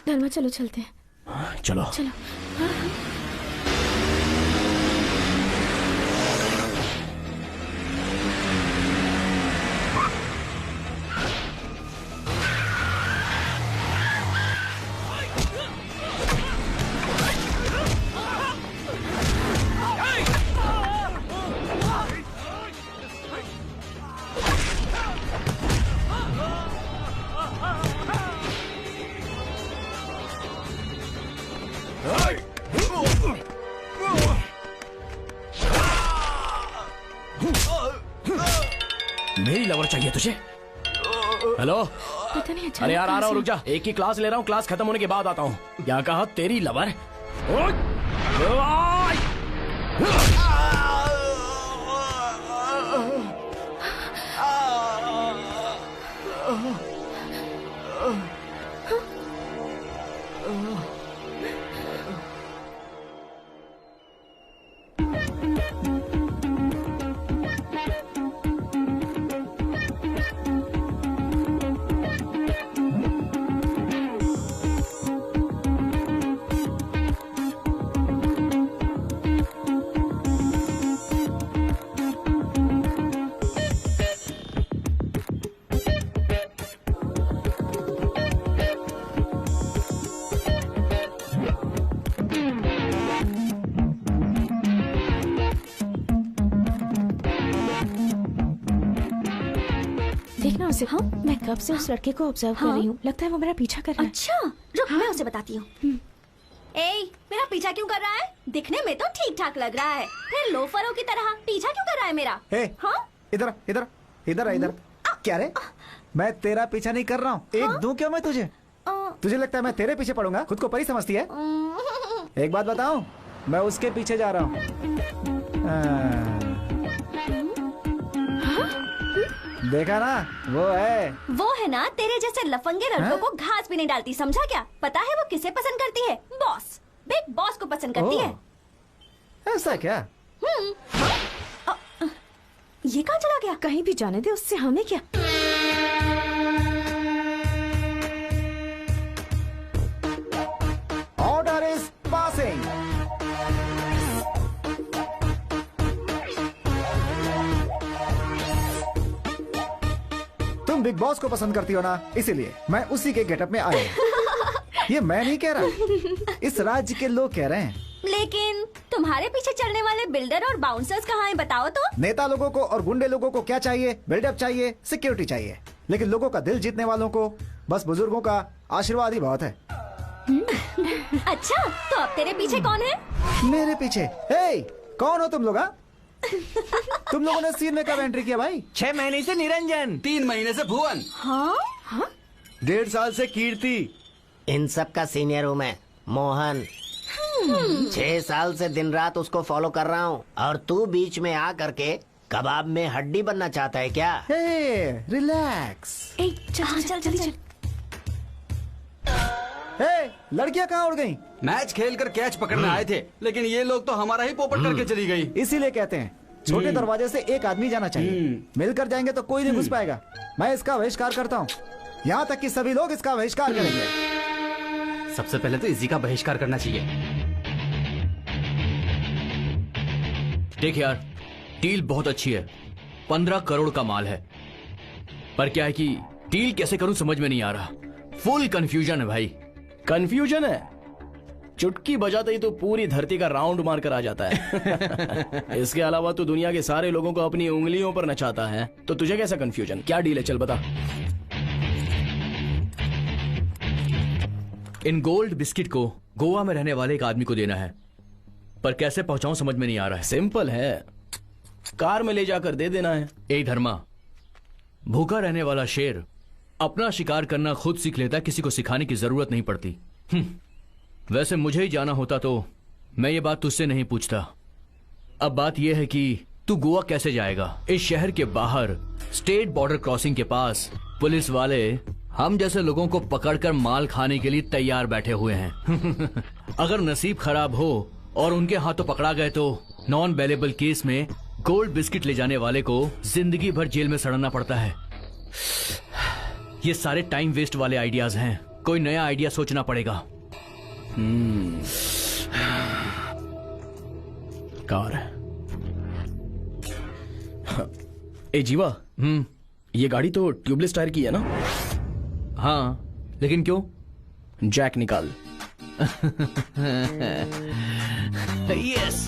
धर्मा चलो चलते हैं। चलो चलो। मेरी लवर चाहिए तुझे? हेलो, पता नहीं। अरे यार आ रहा हूँ, रुक जा। एक ही क्लास ले रहा हूँ, क्लास खत्म होने के बाद आता हूँ। क्या कहा? तेरी लवर? देखना उसे। हाँ, मैं कब से उस लड़के को ऑब्जर्व कर रही हूँ। लगता है वो मेरा पीछा कर रहा है। अच्छा, रुक, मैं उसे बताती हूँ। मेरा पीछा क्यों कर रहा है? दिखने में तो ठीक ठाक लग रहा है, फिर लोफरों की तरह पीछा क्यों कर रहा है मेरा? हाँ? इधर इधर इधर इधर। क्या रे? मैं तेरा पीछा नहीं कर रहा हूँ। एक दूं क्या मैं तुझे? तुझे लगता है मैं तेरे पीछे पड़ूंगा? खुद को परी समझती है? एक बात बताऊं, मैं उसके पीछे जा रहा हूँ। देखा ना, वो है ना तेरे जैसे लफंगे लड़कों को घास भी नहीं डालती, समझा क्या? पता है वो किसे पसंद करती है? बॉस, बिग बॉस को पसंद करती है। ऐसा क्या? ये कहाँ चला गया? कहीं भी जाने दे, उससे हमें क्या? Order is passing. Big boss को पसंद करती हो ना, इसीलिए मैं उसी के गेटअप में आया हूँ। ये मैं नहीं कह रहा, इस राज्य के लोग कह रहे हैं। लेकिन तुम्हारे पीछे चलने वाले बिल्डर और बाउंसर्स कहाँ हैं बताओ तो। नेता लोगों को और गुंडे लोगों को क्या चाहिए? बिल्डअप चाहिए, सिक्योरिटी चाहिए, लेकिन लोगों का दिल जीतने वालों को बस बुजुर्गों का आशीर्वाद ही बहुत है। अच्छा, तो अब तेरे पीछे कौन है? मेरे पीछे? हे, कौन हो तुम लोग? तुम लोगों ने सीन में कब एंट्री किया भाई? 6 महीने से निरंजन, 3 महीने से भुवन, हाँ? 1.5 साल से कीर्ति। इन सब का सीनियर हूँ मैं, मोहन। 6 साल से दिन रात उसको फॉलो कर रहा हूँ, और तू बीच में आ करके कबाब में हड्डी बनना चाहता है क्या? हे, रिलैक्स। चल। हे, लड़कियां कहाँ उड़ गईं? मैच खेलकर कैच पकड़ने आए थे, लेकिन ये लोग तो हमारा ही पोपट करके चली गई। इसीलिए कहते हैं छोटे दरवाजे से एक आदमी जाना चाहिए। मिलकर जाएंगे तो कोई नहीं घुस पाएगा। मैं इसका बहिष्कार करता हूँ, यहाँ तक कि सभी लोग इसका बहिष्कार करेंगे। सबसे पहले तो इसी का बहिष्कार करना चाहिए। देख यार, डील बहुत अच्छी है, 15 करोड़ का माल है, पर क्या है कि डील कैसे करूं समझ में नहीं आ रहा। फुल कंफ्यूजन है भाई। कंफ्यूजन है? चुटकी बजाते ही तो पूरी धरती का राउंड मार कर आ जाता है। इसके अलावा तो दुनिया के सारे लोगों को अपनी उंगलियों पर नचाता है, तो तुझे कैसा कंफ्यूजन? क्या डील है, चल बता। इन गोल्ड बिस्किट को गोवा में रहने वाले एक आदमी को देना है, पर कैसे पहुंचाऊं समझ में नहीं आ रहा है। सिंपल है, कार में ले जाकर दे देना है। ए धर्मा, भूखा रहने वाला शेर अपना शिकार करना खुद सीख लेता, किसी को सिखाने की जरूरत नहीं पड़ती। वैसे मुझे ही जाना होता तो मैं ये बात तुझसे नहीं पूछता। अब बात यह है कि तू गोवा कैसे जाएगा? इस शहर के बाहर स्टेट बॉर्डर क्रॉसिंग के पास पुलिस वाले हम जैसे लोगों को पकड़कर माल खाने के लिए तैयार बैठे हुए हैं। अगर नसीब खराब हो और उनके हाथों पकड़ा गए तो नॉन बेलेबल केस में गोल्ड बिस्किट ले जाने वाले को जिंदगी भर जेल में सड़ना पड़ता है। ये सारे टाइम वेस्ट वाले आइडियाज हैं, कोई नया आइडिया सोचना पड़ेगा। कार। ए जीवा, ये गाड़ी तो ट्यूबलेस टायर की है ना? हाँ, लेकिन क्यों? जैक निकाल। यस।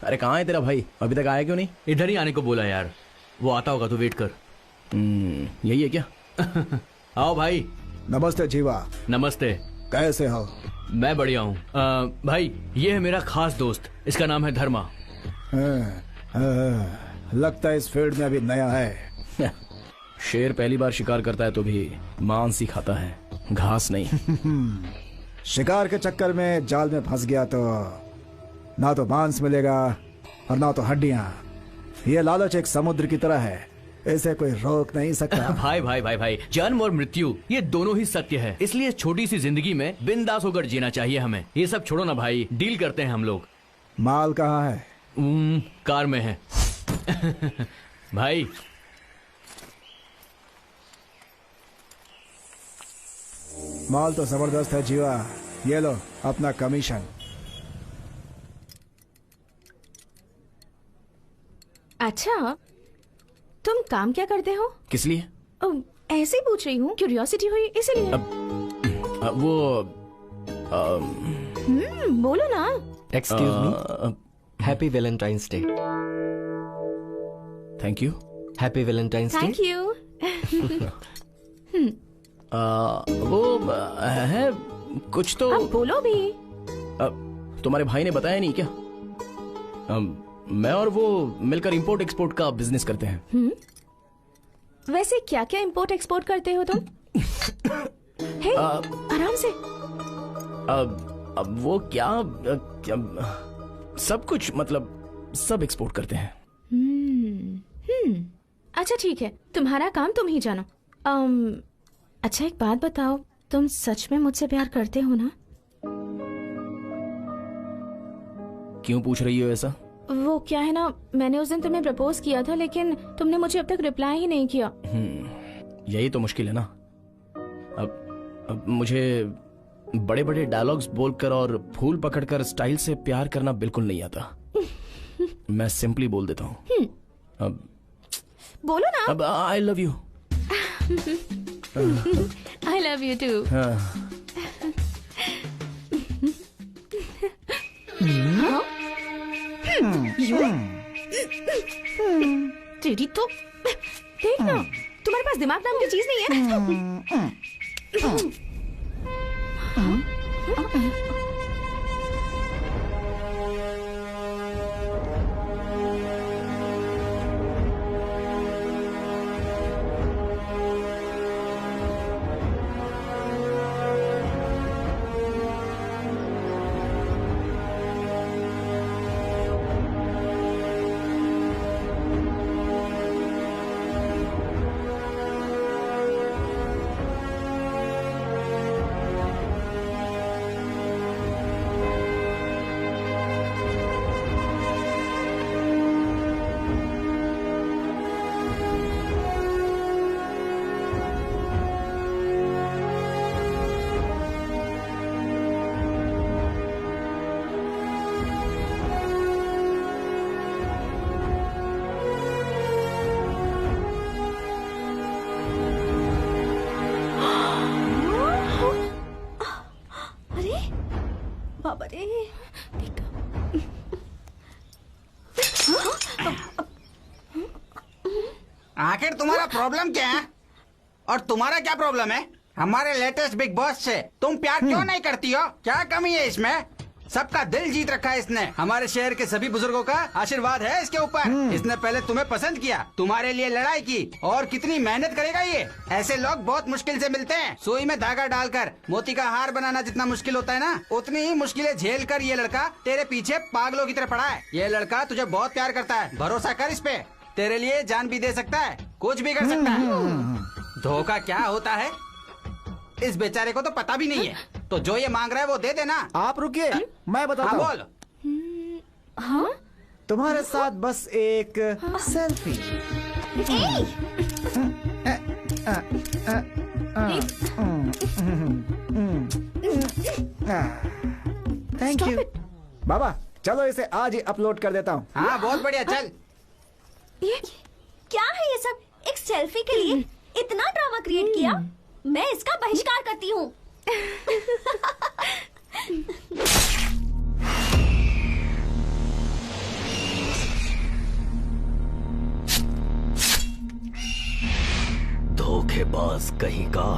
अरे कहाँ है तेरा भाई? अभी तक आया क्यों नहीं? इधर ही आने को बोला यार, वो आता होगा तो वेट कर। यही है क्या? आओ भाई। नमस्ते जीवा। नमस्ते। कैसे हो? मैं बढ़िया हूँ। भाई, ये है मेरा खास दोस्त, इसका नाम है धर्मा। लगता है इस फील्ड में अभी नया है। शेर पहली बार शिकार करता है तो भी मांस ही खाता है, घास नहीं। शिकार के चक्कर में जाल में फंस गया तो ना तो मांस मिलेगा और ना तो हड्डियां। ये लालच एक समुद्र की तरह है, इसे कोई रोक नहीं सकता। भाई भाई भाई भाई, जन्म और मृत्यु ये दोनों ही सत्य है, इसलिए छोटी सी जिंदगी में बिंदास होकर जीना चाहिए हमें। ये सब छोड़ो ना भाई, डील करते हैं हम लोग। माल कहाँ है? कार में है। भाई माल तो जबरदस्त है जीवा, ये लो अपना कमीशन। अच्छा, तुम काम क्या करते हो? किस लिए? ऐसे ही पूछ रही हूँ, क्यूरियोसिटी हुई इसीलिए। बोलो ना। Excuse me, happy Valentine's day. Thank you. Happy Valentine's day. Thank you. वो है कुछ तो। अब बोलो भी। तुम्हारे भाई ने बताया नहीं क्या? मैं और वो मिलकर इंपोर्ट एक्सपोर्ट का बिजनेस करते हैं। वैसे क्या क्या इंपोर्ट एक्सपोर्ट करते हो तुम? हे, आराम से। अब वो क्या सब कुछ, मतलब सब एक्सपोर्ट करते हैं। अच्छा ठीक है, तुम्हारा काम तुम ही जानो। अच्छा एक बात बताओ, तुम सच में मुझसे प्यार करते हो ना? क्यों पूछ रही हो ऐसा? वो क्या है ना, मैंने उस दिन तुम्हें प्रपोज किया था लेकिन तुमने मुझे अब तक रिप्लाई ही नहीं किया। यही तो मुश्किल है ना। अब मुझे बड़े बड़े डायलॉग्स बोलकर और फूल पकड़कर स्टाइल से प्यार करना बिल्कुल नहीं आता। मैं सिंपली बोल देता हूँ। अब बोलो ना। अब I love you. I love you too. तेरी तो देख ना, तुम्हारे पास दिमाग नाम की चीज नहीं है। बाबा रे, आखिर तुम्हारा प्रॉब्लम क्या है? और तुम्हारा क्या प्रॉब्लम है हमारे लेटेस्ट बिग बॉस से? तुम प्यार क्यों नहीं करती हो? क्या कमी है इसमें? सबका दिल जीत रखा है इसने। हमारे शहर के सभी बुजुर्गों का आशीर्वाद है इसके ऊपर। इसने पहले तुम्हें पसंद किया, तुम्हारे लिए लड़ाई की, और कितनी मेहनत करेगा ये। ऐसे लोग बहुत मुश्किल से मिलते हैं। सुई में धागा डालकर मोती का हार बनाना जितना मुश्किल होता है ना, उतनी ही मुश्किलें झेल कर ये लड़का तेरे पीछे पागलों की तरह पड़ा है। ये लड़का तुझे बहुत प्यार करता है, भरोसा कर इस पे। तेरे लिए जान भी दे सकता है, कुछ भी कर सकता है। धोखा क्या होता है इस बेचारे को तो पता भी नहीं है। तो जो ये मांग रहा है वो दे देना। आप रुकिए, मैं बताता हाँ, हूँ। बोल। हाँ? तुम्हारे साथ बस एक सेल्फी। थैंक यू बाबा, चलो इसे आज ही अपलोड कर देता हूँ। हाँ बहुत बढ़िया, चल। ये क्या है ये सब? एक सेल्फी के लिए इतना ड्रामा क्रिएट किया? मैं इसका बहिष्कार करती हूँ। धोखेबाज कहीं का।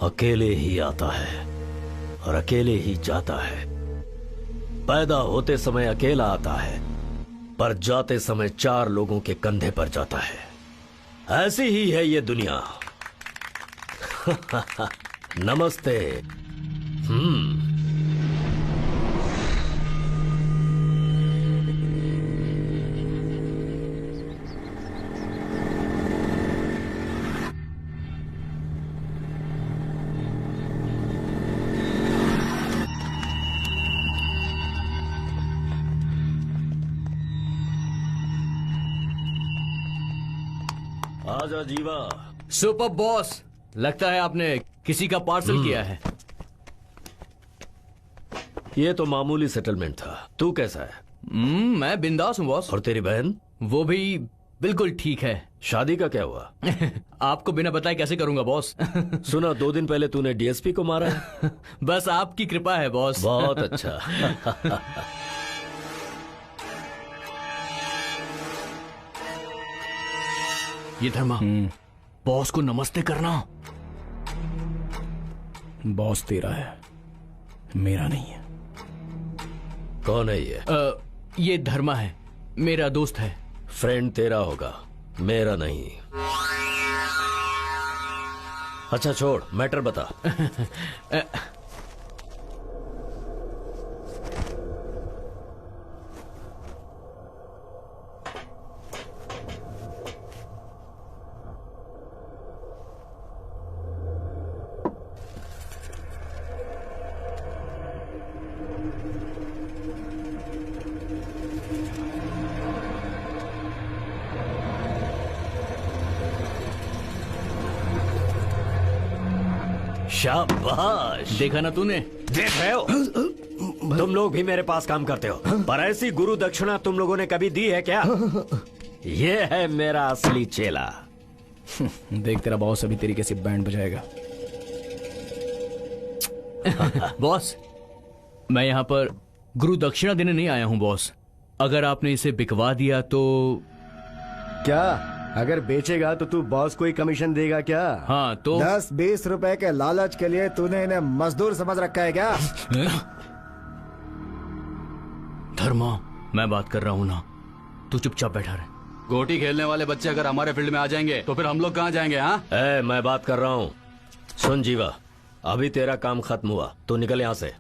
अकेले ही आता है और अकेले ही जाता है। पैदा होते समय अकेला आता है, पर जाते समय 4 लोगों के कंधे पर जाता है। ऐसी ही है ये दुनिया। नमस्ते। आजा जीवा। सुपर बॉस, लगता है आपने किसी का पार्सल किया है। ये तो मामूली सेटलमेंट था। तू कैसा है? मैं बिंदास हूँ बॉस। और तेरी बहन? वो भी बिल्कुल ठीक है। शादी का क्या हुआ? आपको बिना बताए कैसे करूंगा बॉस? सुना 2 दिन पहले तूने डीएसपी को मारा है। बस आपकी कृपा है बॉस। बहुत अच्छा। ये धर्मा, बॉस को नमस्ते करना। बॉस तेरा है, मेरा नहीं है। कौन है ये? ये धर्मा है, मेरा दोस्त है। फ्रेंड तेरा होगा, मेरा नहीं। अच्छा छोड़, मैटर बता। शाबाश। देखा ना तूने? देख रहे हो, तुम लोग भी मेरे पास काम करते हो, पर ऐसी गुरु दक्षिणा तुम लोगों ने कभी दी है क्या? ये है मेरा असली चेला। देख तेरा बॉस अभी तेरी कैसी बैंड बजाएगा। बॉस, मैं यहाँ पर गुरु दक्षिणा देने नहीं आया हूँ बॉस। अगर आपने इसे बिकवा दिया तो क्या? अगर बेचेगा तो तू बॉस को ही कमीशन देगा क्या? हाँ तो 10-20 रुपए के लालच के लिए तूने इन्हें मजदूर समझ रखा है क्या? धर्मा, मैं बात कर रहा हूँ ना, तू चुपचाप बैठा रहे। गोटी खेलने वाले बच्चे अगर हमारे फील्ड में आ जाएंगे तो फिर हम लोग कहाँ जाएंगे? हाँ, मैं बात कर रहा हूँ। सुन जीवा, अभी तेरा काम खत्म हुआ, तू निकल यहाँ से।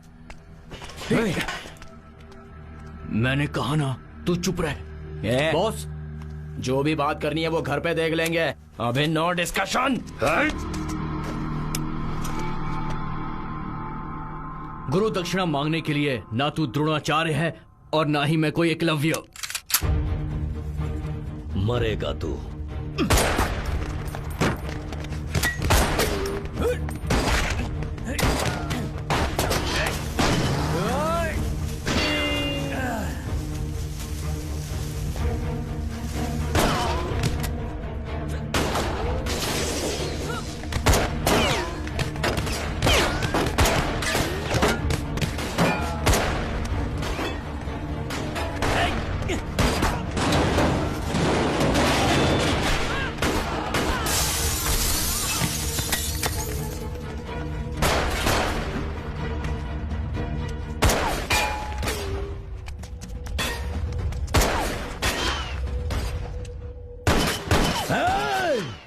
मैंने कहा ना, तू चुप रहे। बॉस, जो भी बात करनी है वो घर पे देख लेंगे, अभी नो डिस्कशन। गुरु दक्षिणा मांगने के लिए ना तू द्रोणाचार्य है और ना ही मैं कोई एकलव्य। मरेगा तू।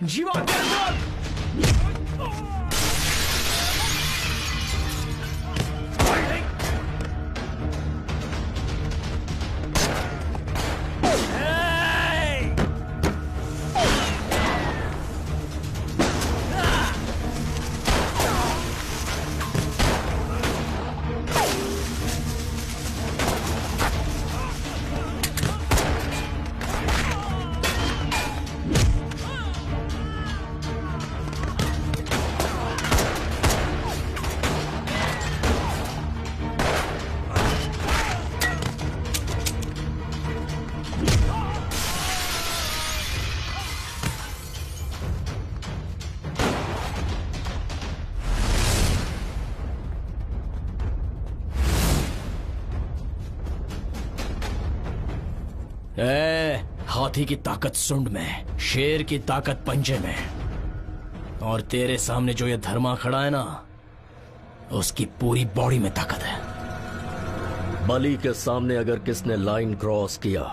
जीवा, हाथी की ताकत सुंड में, शेर की ताकत पंजे में, और तेरे सामने जो ये धर्मा खड़ा है ना, उसकी पूरी बॉडी में ताकत है। बलि के सामने अगर किसने लाइन क्रॉस किया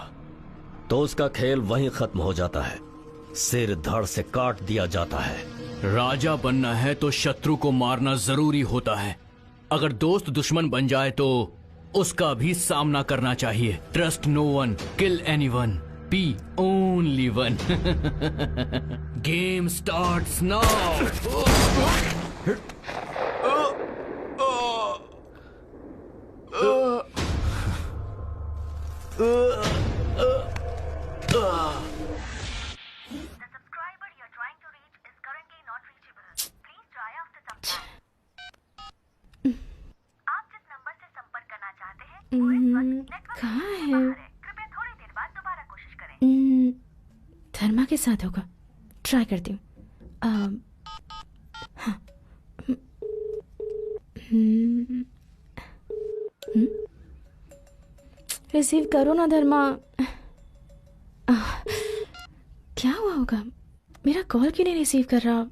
तो उसका खेल वहीं खत्म हो जाता है, सिर धड़ से काट दिया जाता है। राजा बनना है तो शत्रु को मारना जरूरी होता है। अगर दोस्त दुश्मन बन जाए तो उसका भी सामना करना चाहिए। Trust no one, kill anyone, be only one. Game starts now. कहाँ है? धर्मा के साथ होगा, ट्राई करती हूँ। हाँ। रिसीव करो ना धर्मा। क्या हुआ होगा? मेरा कॉल क्यों नहीं रिसीव कर रहा?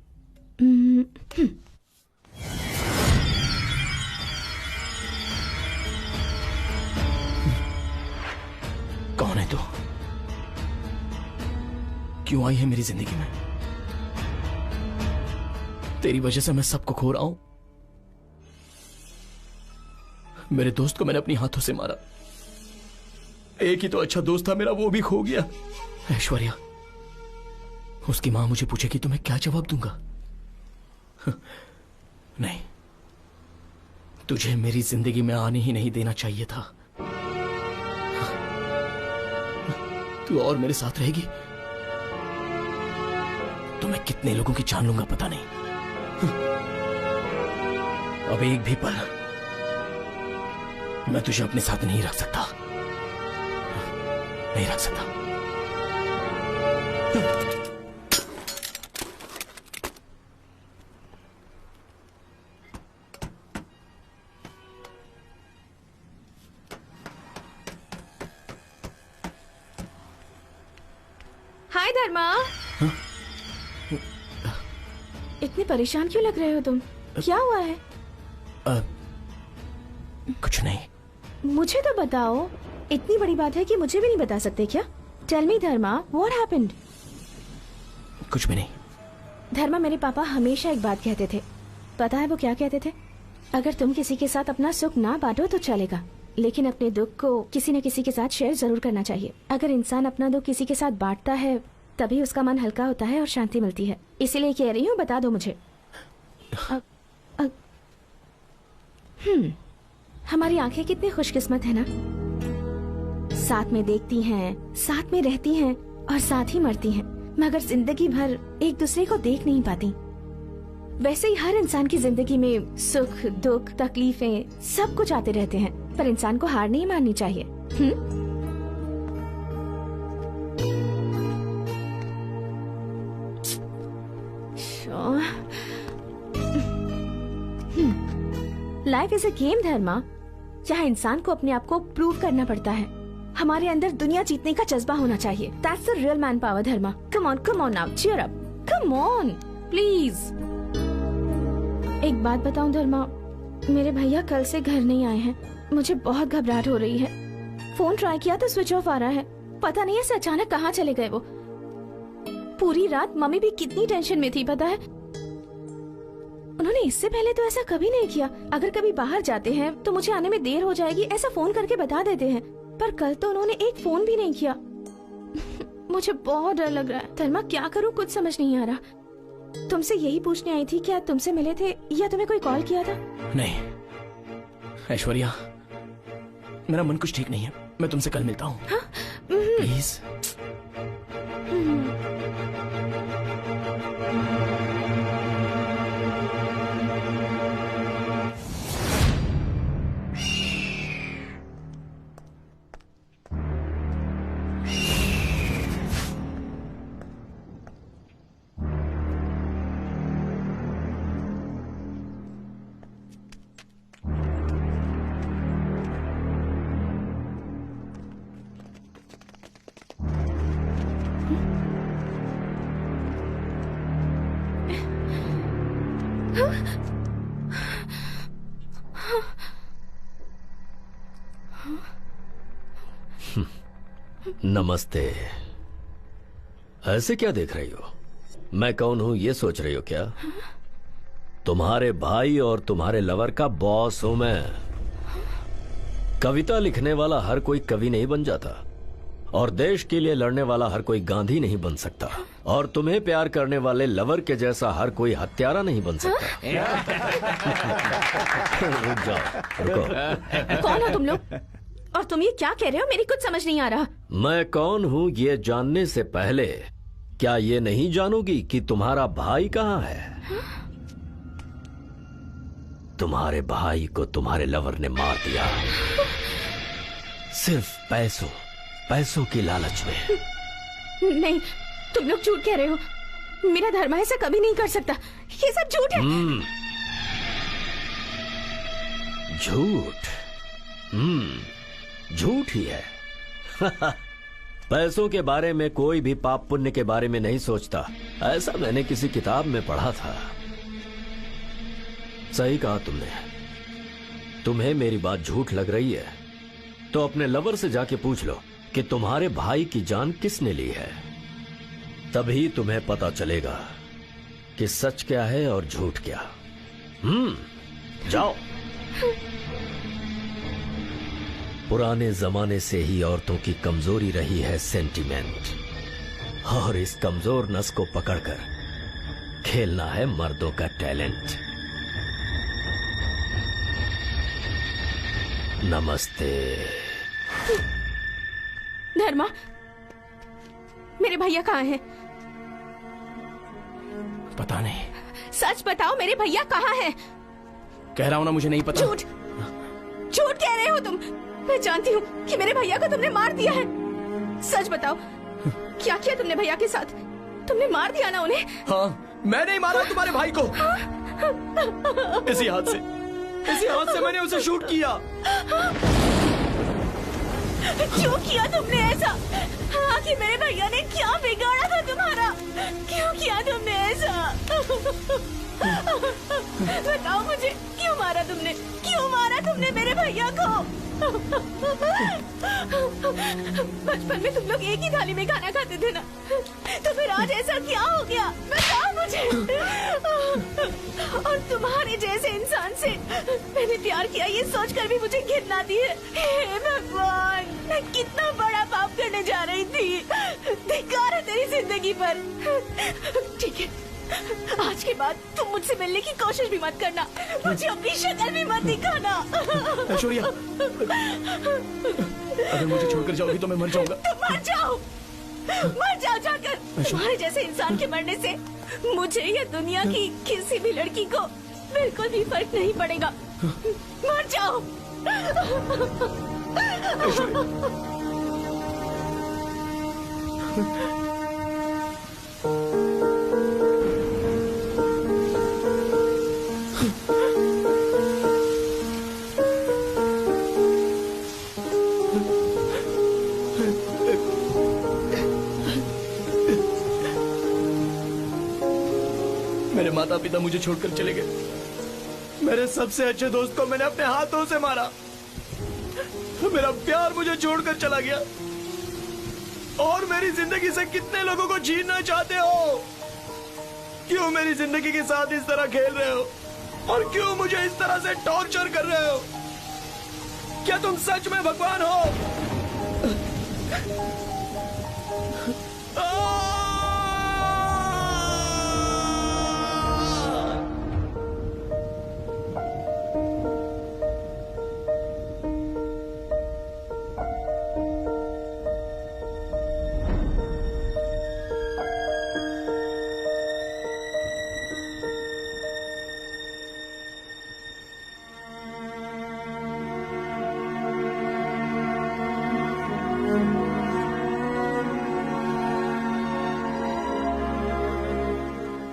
कौन है तू? क्यों आई है मेरी जिंदगी में? तेरी वजह से मैं सबको खो रहा हूं। मेरे दोस्त को मैंने अपनी हाथों से मारा। एक ही तो अच्छा दोस्त था मेरा, वो भी खो गया। ऐश्वर्या, उसकी मां मुझे पूछेगी तो मैं क्या जवाब दूंगा? नहीं, तुझे मेरी जिंदगी में आने ही नहीं देना चाहिए था। तू और मेरे साथ रहेगी तो मैं कितने लोगों की जान लूंगा पता नहीं। अब एक भी पल मैं तुझे अपने साथ नहीं रख सकता, नहीं रख सकता। हाय धर्मा। इतने परेशान क्यों लग रहे हो तुम? क्या हुआ है? कुछ नहीं। मुझे तो बताओ, इतनी बड़ी बात है कि मुझे भी नहीं बता सकते क्या? Tell me Dharma, what happened? कुछ भी नहीं। धर्मा, मेरे पापा हमेशा एक बात कहते थे, पता है वो क्या कहते थे? अगर तुम किसी के साथ अपना सुख ना बांटो तो चलेगा, लेकिन अपने दुख को किसी न किसी के साथ शेयर जरूर करना चाहिए। अगर इंसान अपना दुख किसी के साथ बांटता है तभी उसका मन हल्का होता है और शांति मिलती है। इसीलिए कह रही हूँ, बता दो मुझे। हमारी आंखें कितनी खुशकिस्मत है ना, साथ में देखती हैं, साथ में रहती हैं और साथ ही मरती हैं, मगर जिंदगी भर एक दूसरे को देख नहीं पाती। वैसे ही हर इंसान की जिंदगी में सुख दुख तकलीफें सब कुछ आते रहते हैं, पर इंसान को हार नहीं माननी चाहिए। लाइफ इज अ गेम धर्मा, जहाँ इंसान को अपने आप को प्रूव करना पड़ता है। हमारे अंदर दुनिया जीतने का जज्बा होना चाहिए। That's the real man power Dharma. Come on now, cheer up, come on please. एक बात बताऊं धर्मा, मेरे भैया कल से घर नहीं आए हैं। मुझे बहुत घबराहट हो रही है। फोन ट्राई किया तो स्विच ऑफ आ रहा है। पता नहीं ऐसे अचानक कहाँ चले गए वो। पूरी रात मम्मी भी कितनी टेंशन में थी पता है। उन्होंने इससे पहले तो ऐसा कभी नहीं किया। अगर कभी बाहर जाते हैं तो मुझे आने में देर हो जाएगी ऐसा फोन करके बता देते हैं, पर कल तो उन्होंने एक फोन भी नहीं किया। मुझे बहुत डर लग रहा है धर्मा, क्या करूं कुछ समझ नहीं आ रहा। तुमसे यही पूछने आई थी, क्या तुमसे मिले थे या तुम्हें कोई कॉल किया था? नहीं ऐश्वर्या, मेरा मन कुछ ठीक नहीं है। मैं तुमसे कल मिलता हूँ। हाँ? प्लीज। नमस्ते। ऐसे क्या देख रही हो? मैं कौन हूं ये सोच रही हो क्या? तुम्हारे भाई और तुम्हारे लवर का बॉस हूं मैं। कविता लिखने वाला हर कोई कवि नहीं बन जाता, और देश के लिए लड़ने वाला हर कोई गांधी नहीं बन सकता, और तुम्हें प्यार करने वाले लवर के जैसा हर कोई हत्यारा नहीं बन सकता। रुक जाओ, रुको। कौन हो तुम लोग और तुम ये क्या कह रहे हो? मेरी कुछ समझ नहीं आ रहा। मैं कौन हूँ ये जानने से पहले क्या ये नहीं जानोगी कि तुम्हारा भाई कहाँ है? तुम्हारे भाई को तुम्हारे लवर ने मार दिया, सिर्फ पैसों की लालच में। नहीं, तुम लोग झूठ कह रहे हो। मेरा धर्मा ऐसा कभी नहीं कर सकता। ये सब झूठ है। झूठ? झूठ ही है। पैसों के बारे में कोई भी पाप पुण्य के बारे में नहीं सोचता, ऐसा मैंने किसी किताब में पढ़ा था। सही कहा तुमने। तुम्हें मेरी बात झूठ लग रही है तो अपने लवर से जाके पूछ लो कि तुम्हारे भाई की जान किसने ली है। तभी तुम्हें पता चलेगा कि सच क्या है और झूठ क्या। जाओ। पुराने जमाने से ही औरतों की कमजोरी रही है सेंटिमेंट, और इस कमजोर नस को पकड़कर खेलना है मर्दों का टैलेंट। नमस्ते। धर्मा, मेरे भैया कहाँ हैं? पता नहीं। सच बताओ, मेरे भैया कहाँ हैं? कह रहा हूँ ना मुझे नहीं पता। झूठ झूठ कह रहे हो तुम। मैं जानती हूँ कि मेरे भैया को तुमने मार दिया है। सच बताओ, क्या किया तुमने भैया के साथ? तुमने मार दिया ना उन्हें? हाँ, मैंने ही मारा तुम्हारे भाई को। इसी हाथ से मैंने उसे शूट किया। क्यों किया तुमने ऐसा? आखिर मेरे भैया ने क्या बिगाड़ा था तुम्हारा? क्यों किया तुमने ऐसा? बताओ मुझे, क्यों मारा तुमने? क्यों मारा तुमने मेरे भैया को? बचपन में तुम लोग एक ही थाली में खाना खाते थे ना, तो फिर आज ऐसा क्या हो गया? बताओ मुझे। और तुम्हारे जैसे इंसान से मैंने प्यार किया, ये सोचकर भी मुझे घिन आती है। हे भगवान, मैं कितना बड़ा पाप करने जा रही थी। धिक्कार है तेरी जिंदगी पर। ठीक है, आज के बाद तुम मुझसे मिलने की कोशिश भी मत करना, मुझे अपनी शक्ल भी मत दिखाना। ऐश्वर्या, अगर मुझे छोड़कर जाओगी तो मैं मर जाऊंगा। तुम मर जाओ जाकर। तुम्हारे जैसे इंसान के मरने से मुझे या दुनिया की किसी भी लड़की को बिल्कुल भी फर्क नहीं पड़ेगा। मर जाओ। मेरे माता पिता मुझे छोड़कर चले गए। मेरे सबसे अच्छे दोस्त को मैंने अपने हाथों से मारा। मेरा प्यार मुझे छोड़कर चला गया। और मेरी जिंदगी से कितने लोगों को छीनना चाहते हो? क्यों मेरी जिंदगी के साथ इस तरह खेल रहे हो? और क्यों मुझे इस तरह से टॉर्चर कर रहे हो? क्या तुम सच में भगवान हो?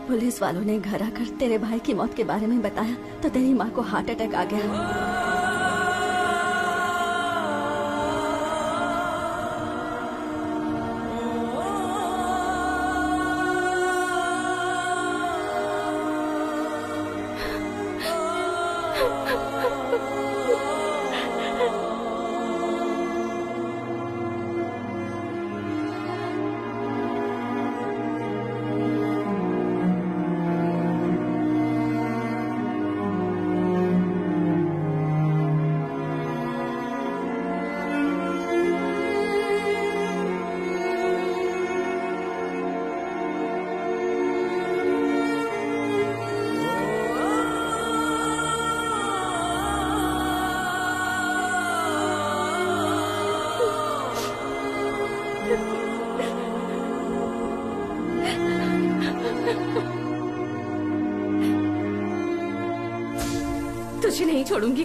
पुलिस वालों ने घर आकर तेरे भाई की मौत के बारे में बताया तो तेरी माँ को हार्ट अटैक आ गया। तुझे नहीं छोड़ूंगी।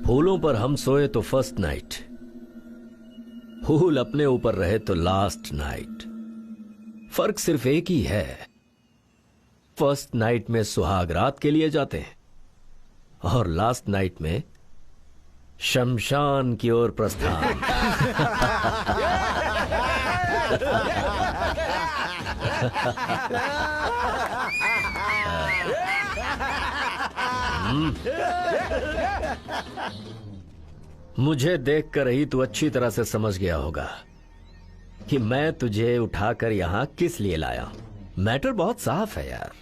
फूलों पर हम सोए तो फर्स्ट नाइट, फूल अपने ऊपर रहे तो लास्ट नाइट। फर्क सिर्फ एक ही है, फर्स्ट नाइट में सुहाग रात के लिए जाते हैं और लास्ट नाइट में शमशान की ओर प्रस्थान। मुझे देखकर ही तू अच्छी तरह से समझ गया होगा कि मैं तुझे उठाकर यहां किस लिए लाया हूं। मैटर बहुत साफ है यार,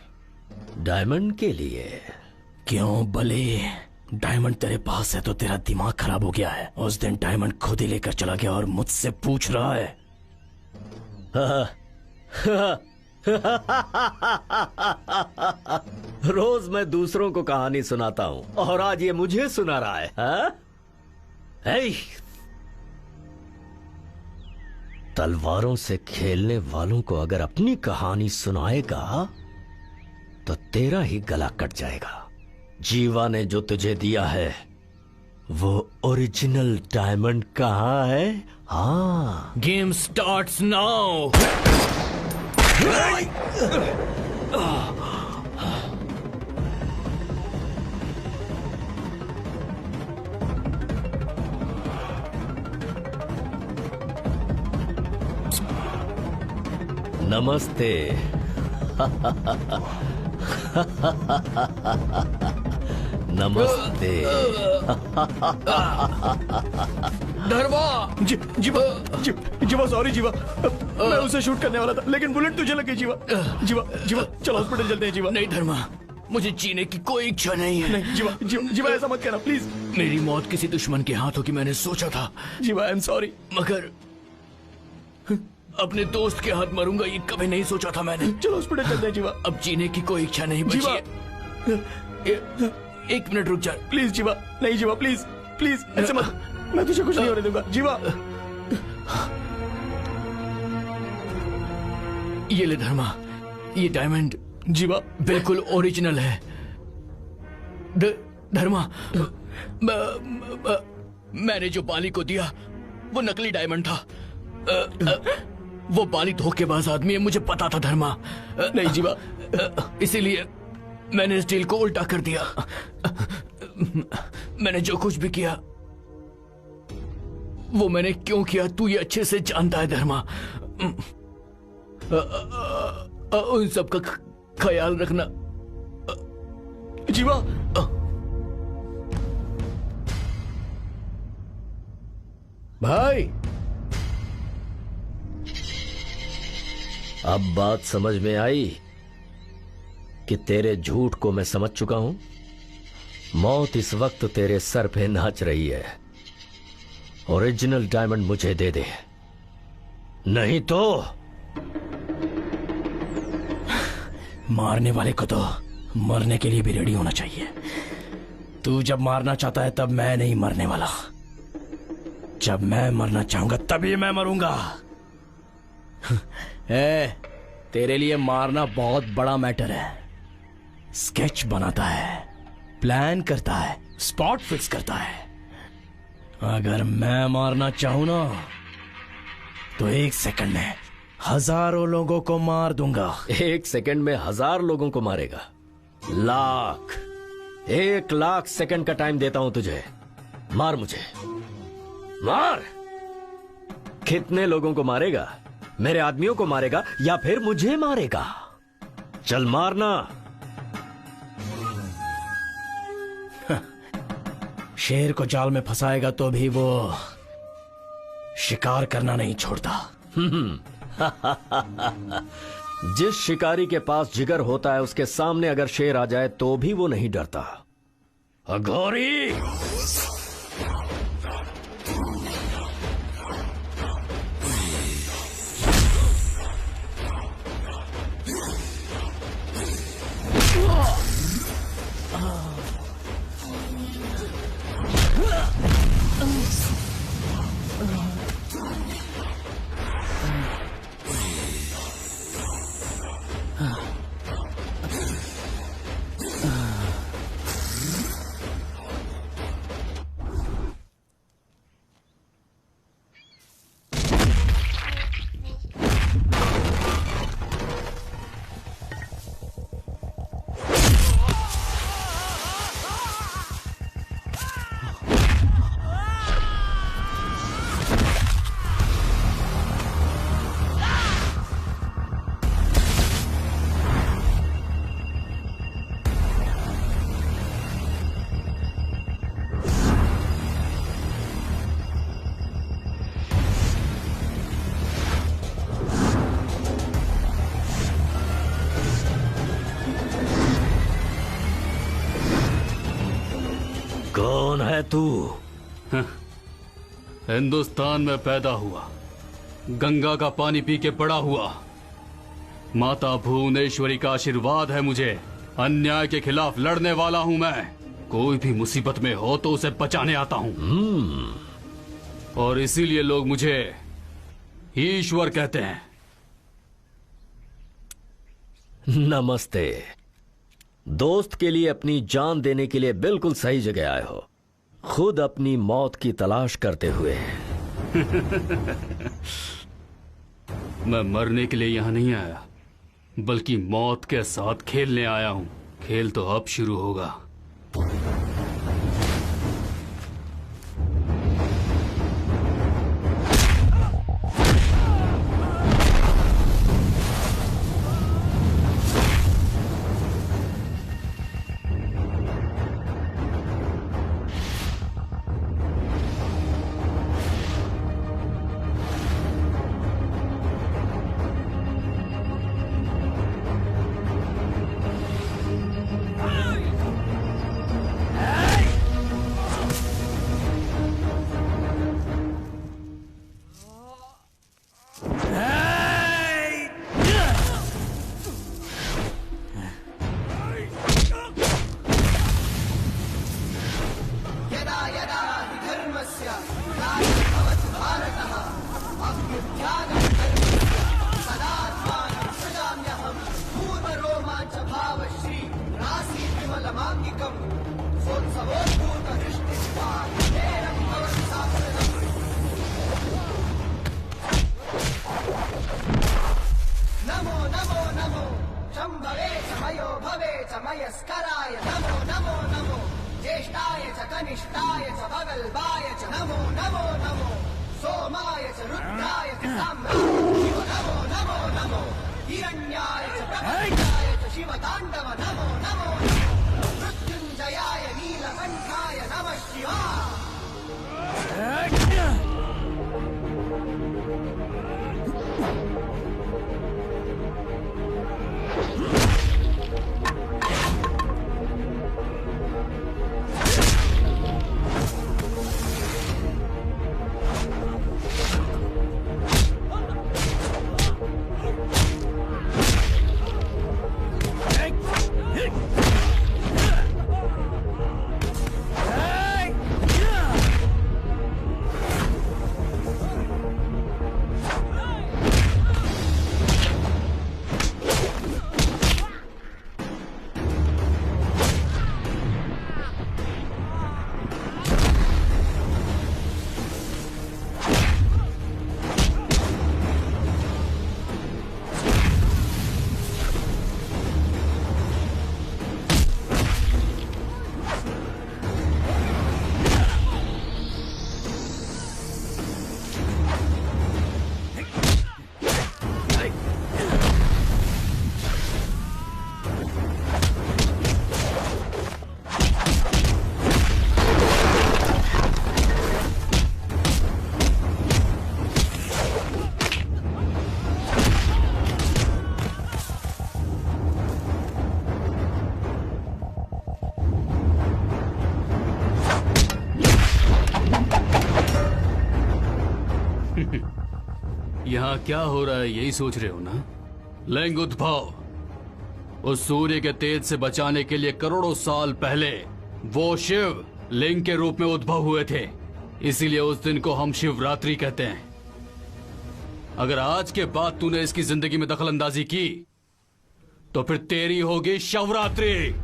डायमंड के लिए। क्यों बले? डायमंड तेरे पास है तो तेरा दिमाग खराब हो गया है। उस दिन डायमंड खुद ही लेकर चला गया और मुझसे पूछ रहा है रोज मैं दूसरों को कहानी सुनाता हूँ और आज ये मुझे सुना रहा है, हाँ? हे! तलवारों से खेलने वालों को अगर अपनी कहानी सुनाएगा तो तेरा ही गला कट जाएगा। जीवा ने जो तुझे दिया है वो ओरिजिनल डायमंड कहाँ है? हाँ, गेम स्टार्ट्स नाउ। नमस्ते। नमस्ते। धर्मा। जीवा सॉरी जीवा, मैं उसे शूट करने वाला था लेकिन बुलेट तुझे लगी जीवा। जीवा चलो हॉस्पिटल चलते हैं जीवा। नहीं धर्मा, मुझे जीने की कोई इच्छा नहीं है। नहीं जीवा ऐसा मत कहना प्लीज। मेरी मौत किसी दुश्मन के हाथों की मैंने सोचा था जीवा, आई एम सॉरी, मगर अपने दोस्त के हाथ मरूंगा ये कभी नहीं सोचा था मैंने। चलो हॉस्पिटल चलते हैं जीवा। अब जीने की कोई इच्छा नहीं बची है। एक मिनट रुक जा प्लीज जीवा। नहीं जीवा प्लीज ऐसे मत, मैं तुझे कुछ नहीं होने दूंगा जीवा। ये ले धर्मा, ये डायमंड जीवा बिल्कुल ओरिजिनल है। धर्मा, मैंने जो बाली को दिया वो नकली डायमंड था। वो बाली धोखेबाज आदमी है, मुझे पता था धर्मा। नहीं जीवा, इसीलिए मैंने इस डील को उल्टा कर दिया। मैंने जो कुछ भी किया वो मैंने क्यों किया तू ये अच्छे से जानता है धर्मा। उन सब का ख्याल रखना जीवा। भाई, अब बात समझ में आई कि तेरे झूठ को मैं समझ चुका हूं। मौत इस वक्त तेरे सर पे नाच रही है। ओरिजिनल डायमंड मुझे दे दे, नहीं तो मारने वाले को तो मरने के लिए भी रेडी होना चाहिए। तू जब मारना चाहता है तब मैं नहीं मरने वाला। जब मैं मरना चाहूंगा तभी मैं मरूंगा। तेरे लिए मारना बहुत बड़ा मैटर है। स्केच बनाता है, प्लान करता है, स्पॉट फिक्स करता है। अगर मैं मारना चाहूं ना तो 1 सेकंड में हजारों लोगों को मार दूंगा। 1 सेकंड में 1000 लोगों को मारेगा? 1 लाख सेकंड का टाइम देता हूं तुझे। मार मुझे, मार। कितने लोगों को मारेगा? मेरे आदमियों को मारेगा या फिर मुझे मारेगा? चल मारना। शेर को जाल में फंसाएगा तो भी वो शिकार करना नहीं छोड़ता। जिस शिकारी के पास जिगर होता है उसके सामने अगर शेर आ जाए तो भी वो नहीं डरता। अघोरी, कौन है तू? हिंदुस्तान में पैदा हुआ, गंगा का पानी पी के बड़ा हुआ। माता भुवनेश्वरी का आशीर्वाद है मुझे। अन्याय के खिलाफ लड़ने वाला हूँ मैं। कोई भी मुसीबत में हो तो उसे बचाने आता हूँ। और इसीलिए लोग मुझे ईश्वर कहते हैं। नमस्ते। दोस्त के लिए अपनी जान देने के लिए बिल्कुल सही जगह आए हो। खुद अपनी मौत की तलाश करते हुए। मैं मरने के लिए यहाँ नहीं आया, बल्कि मौत के साथ खेलने आया हूँ। खेल तो अब शुरू होगा। यहाँ क्या हो रहा है यही सोच रहे हो ना? लिंग उद्भव, उस सूर्य के तेज से बचाने के लिए करोड़ों साल पहले वो शिव लिंग के रूप में उद्भव हुए थे। इसीलिए उस दिन को हम शिवरात्रि कहते हैं। अगर आज के बाद तूने इसकी जिंदगी में दखल अंदाजी की तो फिर तेरी होगी शवरात्रि।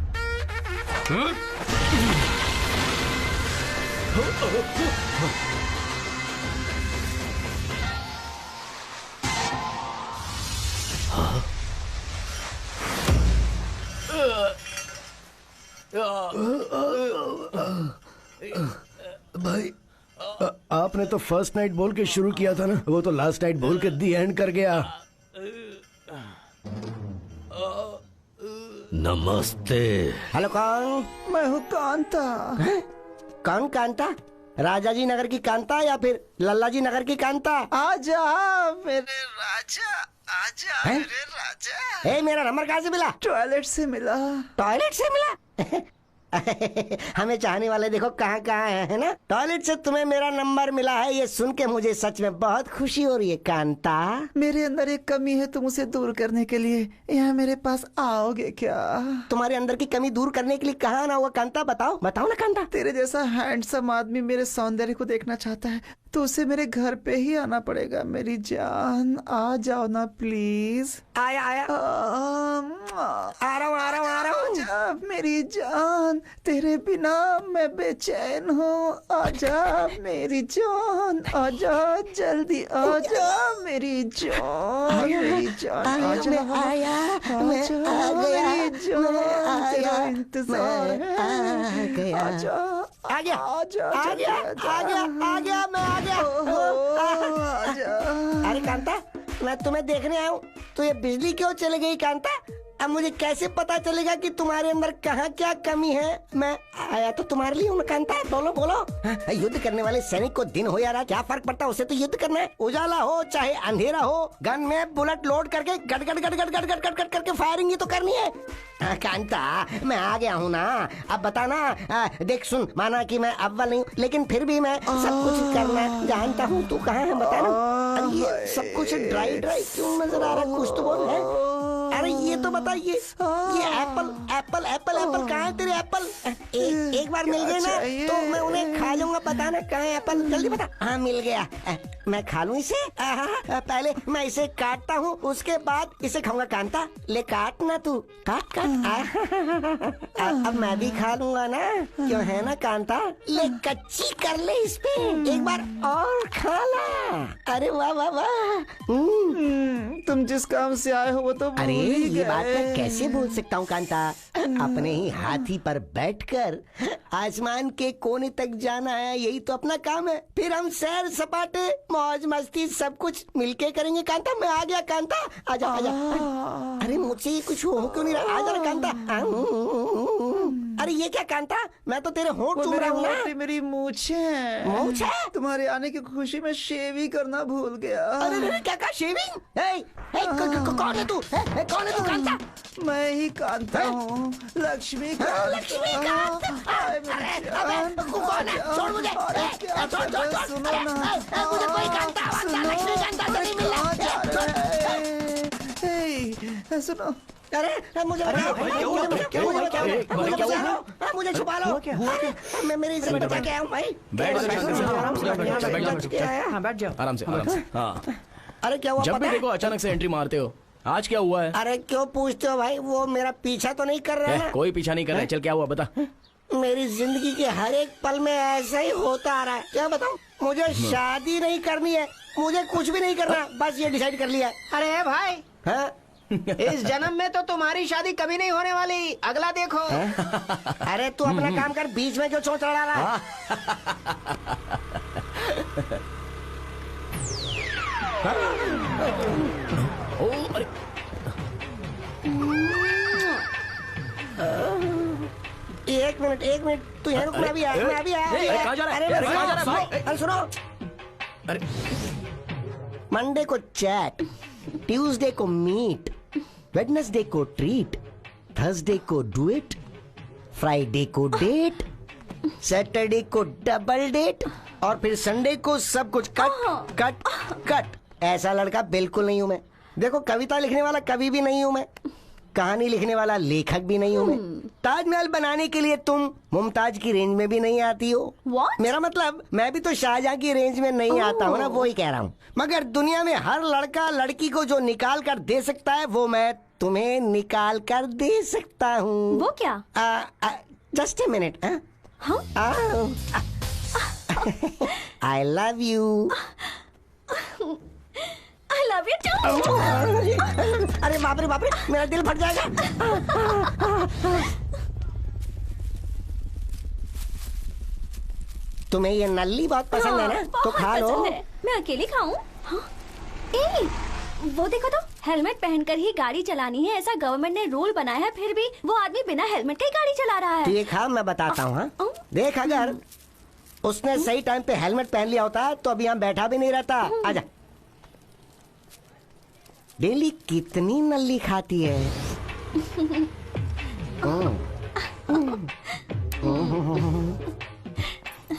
भाई आपने तो फर्स्ट नाइट बोल के शुरू किया था ना, वो तो लास्ट नाइट बोल के दी एंड कर गया। नमस्ते। हेलो कौन? मैं हूँ कांता। कौन कांता? राजा जी नगर की कांता या फिर लल्ला जी नगर की कांता? आजा मेरे राजा, आजा मेरे राजा। मेरा नंबर कहाँ से मिला? टॉयलेट से मिला। टॉयलेट से मिला? हमें चाहने वाले देखो कहाँ कहाँ है ना। टॉयलेट से तुम्हें मेरा नंबर मिला है, ये सुन के मुझे सच में बहुत खुशी हो रही है कांता। मेरे अंदर एक कमी है, तुम उसे दूर करने के लिए यहाँ मेरे पास आओगे क्या? तुम्हारे अंदर की कमी दूर करने के लिए कहाँ आना हुआ कांता? बताओ बताओ ना कांता। तेरे जैसा हैंडसम आदमी मेरे सौंदर्य को देखना चाहता है तो उसे मेरे घर पे ही आना पड़ेगा। मेरी जान आ जाओ ना प्लीज। आया आया आ रहा हूँ। मेरी जान, तेरे बिना मैं बेचैन हूँ। आजा मेरी जान, आजा जल्दी आजा मेरी जान, मेरी जान आजा, मेरी जान, तेरा इंतजार है। आजा आ गया आजा आ गया आ गया आ गया मैं आ गया। अरे कांता, मैं तुम्हें देखने आया हूँ तो ये बिजली क्यों चली गई कांता? अब मुझे कैसे पता चलेगा कि तुम्हारे अंदर कहाँ क्या कमी है? मैं आया तो तुम्हारे लिए हूँ ना कांता। बोलो बोलो। युद्ध करने वाले सैनिक को दिन हो या रात क्या फर्क पड़ता है, उसे तो युद्ध करना है। उजाला हो चाहे अंधेरा हो, गन में बुलेट लोड करके गट गट गट गट गट गट गट गट करके फायरिंग ही तो करनी है। कांता मैं आ गया हूँ ना, अब बताना। देख सुन, माना कि मैं अव्वल नहीं हूँ लेकिन फिर भी मैं सब कुछ करना जानता हूँ। तू कहाँ है बताना। ये सब कुछ ड्राई ड्राई क्यों नजर आ रहा है? कुछ तो बोल है। अरे ये तो बता, ये एप्पल एप्पल एप्पल एप्पल कहाँ है तेरे एप्पल? एक बार मिल गए ना तो मैं उन्हें खा लूंगा। बताना कहाँ है एप्पल, जल्दी बता। हाँ मिल गया, मैं खा लूँ इसे। पहले मैं इसे काटता हूँ, उसके बाद इसे खाऊंगा। कांता ले काट ना तू, काट काट। अब मैं भी खा लूंगा ना, क्यों है ना कांता? ले कच्ची कर ले इस पे, एक बार और खा ला। अरे वाह वाह वाह। तुम जिस काम से आए हो वो तो अरे ये बात मैं कैसे भूल सकता हूँ कांता? अपने ही हाथी पर बैठकर आसमान के कोने तक जाना है, यही तो अपना काम है। फिर हम सैर सपाटे मौज मस्ती सब कुछ मिलके करेंगे कांता। मैं आ गया कांता, आजा आजा। अरे मुझसे ये कुछ हो क्यों नहीं रहा? आजा कांता। अरे ये क्या कांता, मैं तो तेरे होंठ चूम रहा हूँ ना। मेरी मूछें। मूछ है? तुम्हारे आने की खुशी में शेव ही करना भूल गया। अरे क्या कहा शेविंग? कौन है तू? कौन है तू कांता? मैं ही कांता हूँ, लक्ष्मी कांता। लक्ष्मी कांता। कौन है? छोड़ मुझे, छोड़ छोड़ छोड़। सुनो ना, मुझे कोई कांता लक्ष्मी कांता नहीं मिला। सुनो। अरे मुझे मुझे छुपा लो। मैं मेरी इज्जत बचा के आया हूँ भाई। बैठ जाओ आराम से आराम से। हाँ अरे क्या हुआ? जब भी देखो अचानक से एंट्री मारते हो, आज क्या हुआ है? अरे क्यों पूछते हो भाई? वो मेरा पीछा तो नहीं कर रहा है? कोई पीछा नहीं कर रहा है। चल क्या हुआ बता। मेरी जिंदगी के हर एक पल में ऐसा ही होता आ रहा है। क्या बताऊं? मुझे शादी नहीं करनी है, मुझे कुछ भी नहीं करना, बस ये डिसाइड कर लिया। अरे भाई इस जन्म में तो तुम्हारी शादी कभी नहीं होने वाली, अगला देखो। अरे तू अपना काम कर, बीच में क्यों चोट लड़ा रहा है? एक मिनट तू यहाँ रुक, मैं भी आया। अरे सुनो, मंडे को चैट, ट्यूसडे को मीट, वेडनेसडे को ट्रीट, थर्सडे को डुएट, फ्राइडे को डेट, सैटरडे को डबल डेट और फिर संडे को सब कुछ कट कट कट। ऐसा लड़का बिल्कुल नहीं हूं मैं। देखो, कविता लिखने वाला कवि भी नहीं हूं मैं, कहानी लिखने वाला लेखक भी नहीं हूं मैं, ताजमहल बनाने के लिए तुम मुमताज की रेंज में भी नहीं आती हो। मेरा मतलब मैं भी तो शाहजहां की रेंज में नहीं आता हूँ ना, वो ही कह रहा हूँ। मगर दुनिया में हर लड़का लड़की को जो निकाल कर दे सकता है वो मैं तुम्हें निकाल कर दे सकता हूँ। वो क्या? Just a minute. I love you. I love you too. अरे बाप रे, मेरा दिल फट जाएगा। तुम्हें ये नल्ली बहुत पसंद है ना, तो खा लो। मैं अकेली खाऊं? वो देखो तो, हेलमेट पहनकर ही गाड़ी चलानी है, ऐसा गवर्नमेंट ने रूल बनाया है, फिर भी वो आदमी बिना हेलमेट के ही गाड़ी चला रहा है। ठीक है, मैं बताता हूँ। देख, अगर उसने सही टाइम पे हेलमेट पहन लिया होता तो अभी यहाँ बैठा भी नहीं रहता। आजा। डेली कितनी नल्ली खाती है?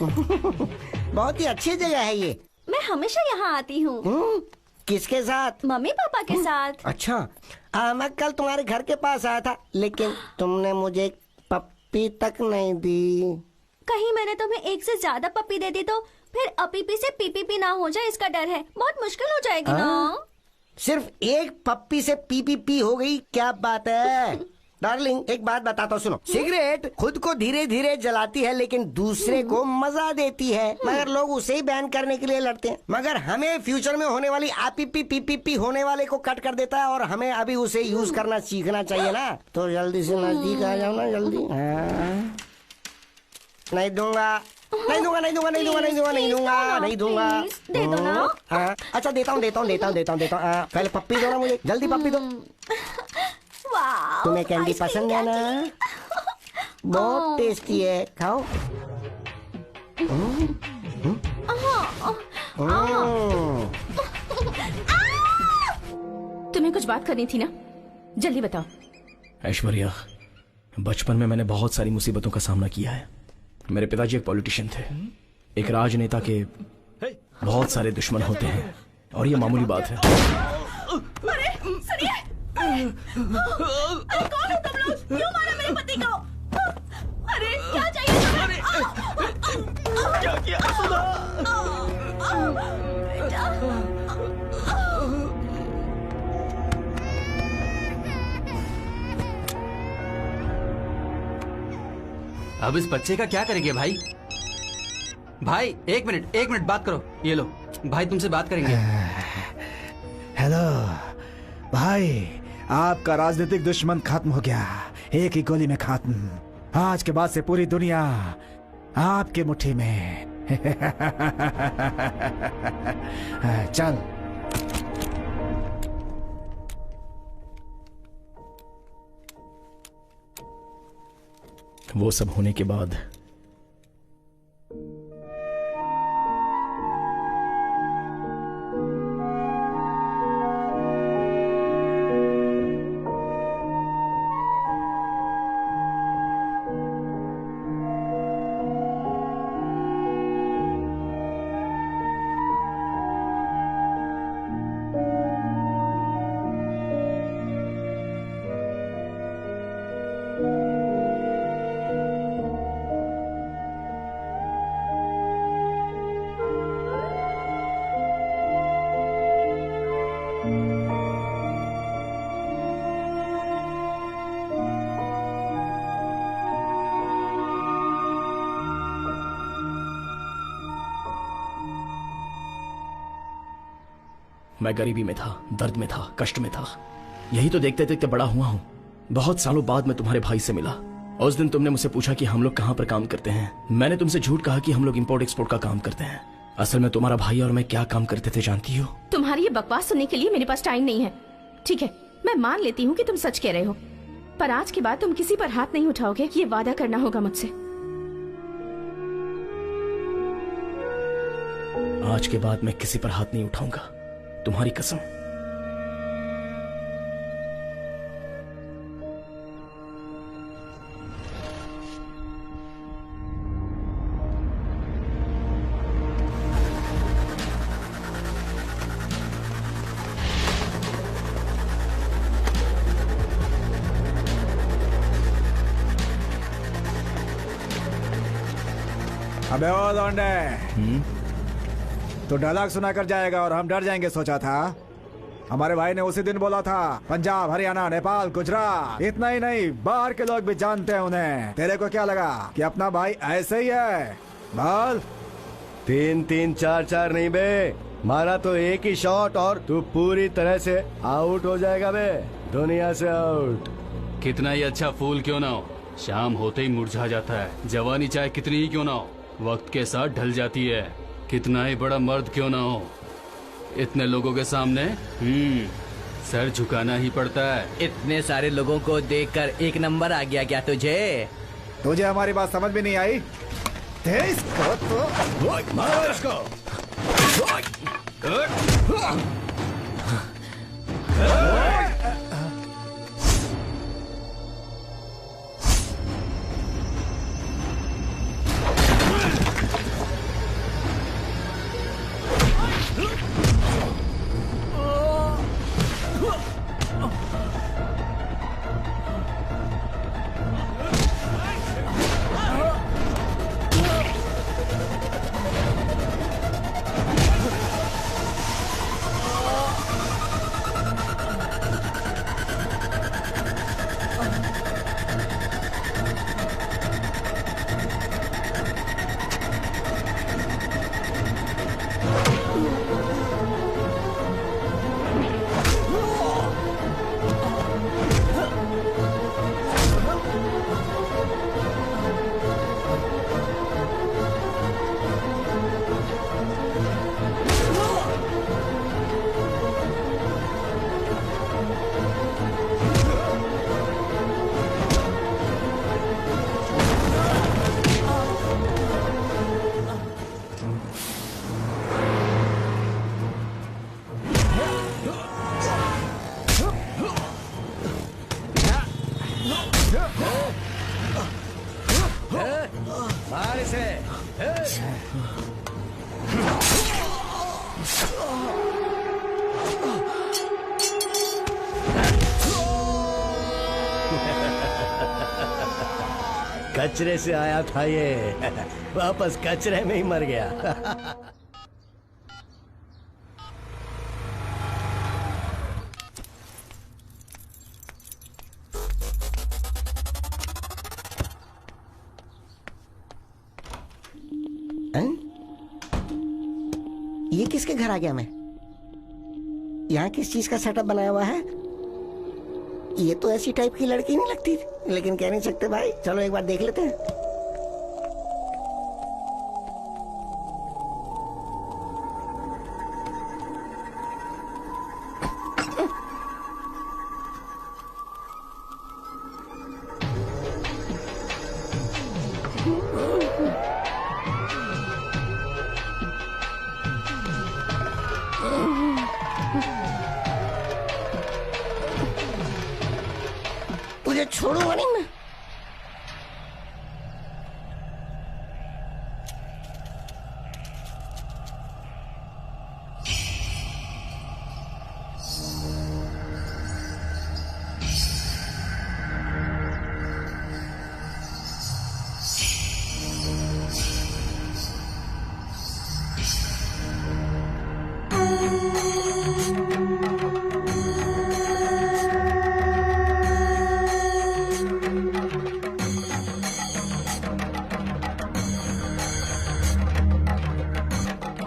बहुत ही अच्छी जगह है ये। मैं हमेशा यहाँ आती हूँ। किसके साथ? मम्मी पापा के साथ। अच्छा, मैं कल तुम्हारे घर के पास आया था, लेकिन तुमने मुझे पप्पी तक नहीं दी। कहीं मैंने तुम्हें एक से ज्यादा पप्पी दे दी तो फिर अपीपी से पीपीपी ना हो जाए, इसका डर है। बहुत मुश्किल हो जाएगी ना। सिर्फ एक पप्पी से पीपीपी हो गई, क्या बात है? डार्लिंग, एक बात बताता हूँ, सुनो। सिगरेट खुद को धीरे धीरे जलाती है, लेकिन दूसरे को मजा देती है। मगर लोग उसे ही बैन करने के लिए लड़ते हैं। मगर हमें फ्यूचर में होने वाली आपीपी पीपीपी होने वाले को कट कर देता है, और हमें अभी उसे यूज करना सीखना चाहिए ना। तो जल्दी से नजदीक आ जाओ ना, जल्दी। नहीं दूंगा, नहीं दूंगा, नहीं दूंगा, नहीं दूंगा, नहीं दूंगा, नहीं दूंगा, नहीं दूंगा। दे दो ना। अच्छा, देता हूँ, देता हूँ, देता हूँ, देता हूँ, देता हूँ। पहले पप्पी दो ना मुझे, जल्दी पप्पी दो। तुम्हें कैंडी पसंद है ना? बहुत टेस्टी है, खाओ। तुम्हें कुछ बात करनी थी ना, जल्दी बताओ। ऐश्वर्या, बचपन में मैंने बहुत सारी मुसीबतों का सामना किया है। मेरे पिताजी एक पॉलिटिशियन थे। एक राजनेता के बहुत सारे दुश्मन होते हैं, और ये मामूली बात है। अरे सुनिए, अरे कौन हो तुम लोग? क्यों मारा मेरे पति को? अरे क्या चाहिए तुम्हें? क्या किया सुधा? अब इस बच्चे का क्या करेंगे भाई? भाई एक मिनट बात करो। ये लो भाई, तुमसे बात करेंगे। हेलो भाई, आपका राजनीतिक दुश्मन खत्म हो गया, एक ही गोली में खत्म। आज के बाद से पूरी दुनिया आपके मुट्ठी में। चल। वो सब होने के बाद मैं गरीबी में था, दर्द में था, कष्ट में था। यही तो देखते देखते बड़ा हुआ हूँ। बहुत सालों बाद मैं तुम्हारे भाई से मिला। उस दिन तुमने मुझसे पूछा कि हम लोग कहाँ पर काम करते हैं। मैंने तुमसे झूठ कहा कि हम लोग इंपोर्ट एक्सपोर्ट का काम करते हैं। असल में तुम्हारा भाई और मैं क्या काम करते थे जानती हो? तुम्हारी ये बकवास सुनने के लिए मेरे पास टाइम नहीं है। ठीक है, मैं मान लेती हूँ कि तुम सच कह रहे हो, पर आज के बाद तुम किसी पर हाथ नहीं उठाओगे, ये वादा करना होगा मुझसे। आज के बाद मैं किसी पर हाथ नहीं उठाऊंगा, तुम्हारी कसम। अबे ओ लौंडे, तो डायलॉग सुनाकर जाएगा और हम डर जाएंगे सोचा था। हमारे भाई ने उसी दिन बोला था पंजाब, हरियाणा, नेपाल, गुजरात, इतना ही नहीं बाहर के लोग भी जानते हैं उन्हें। तेरे को क्या लगा कि अपना भाई ऐसे ही है? बोल। 3-3 4-4 नहीं बे, मारा तो एक ही शॉट और तू पूरी तरह से आउट हो जाएगा बे, दुनिया से आउट। कितना ही अच्छा फूल क्यों ना हो, शाम होते ही मुरझा जाता है। जवानी चाहे कितनी ही क्यों ना हो, वक्त के साथ ढल जाती है। कितना ही बड़ा मर्द क्यों ना हो, इतने लोगों के सामने सर झुकाना ही पड़ता है। इतने सारे लोगों को देखकर एक नंबर आ गया क्या तुझे? तुझे हमारी बात समझ में नहीं आई? इसको तो मारो इसको। मार इसे। कचरे से आया था ये, वापस कचरे में ही मर गया। ये किसके घर आ गया मैं? यहाँ किस चीज का सेटअप बनाया हुआ है? ये तो ऐसी टाइप की लड़की नहीं लगती, लेकिन कह नहीं सकते भाई। चलो एक बार देख लेते हैं। तुझे छोड़ूंगा नहीं मैं।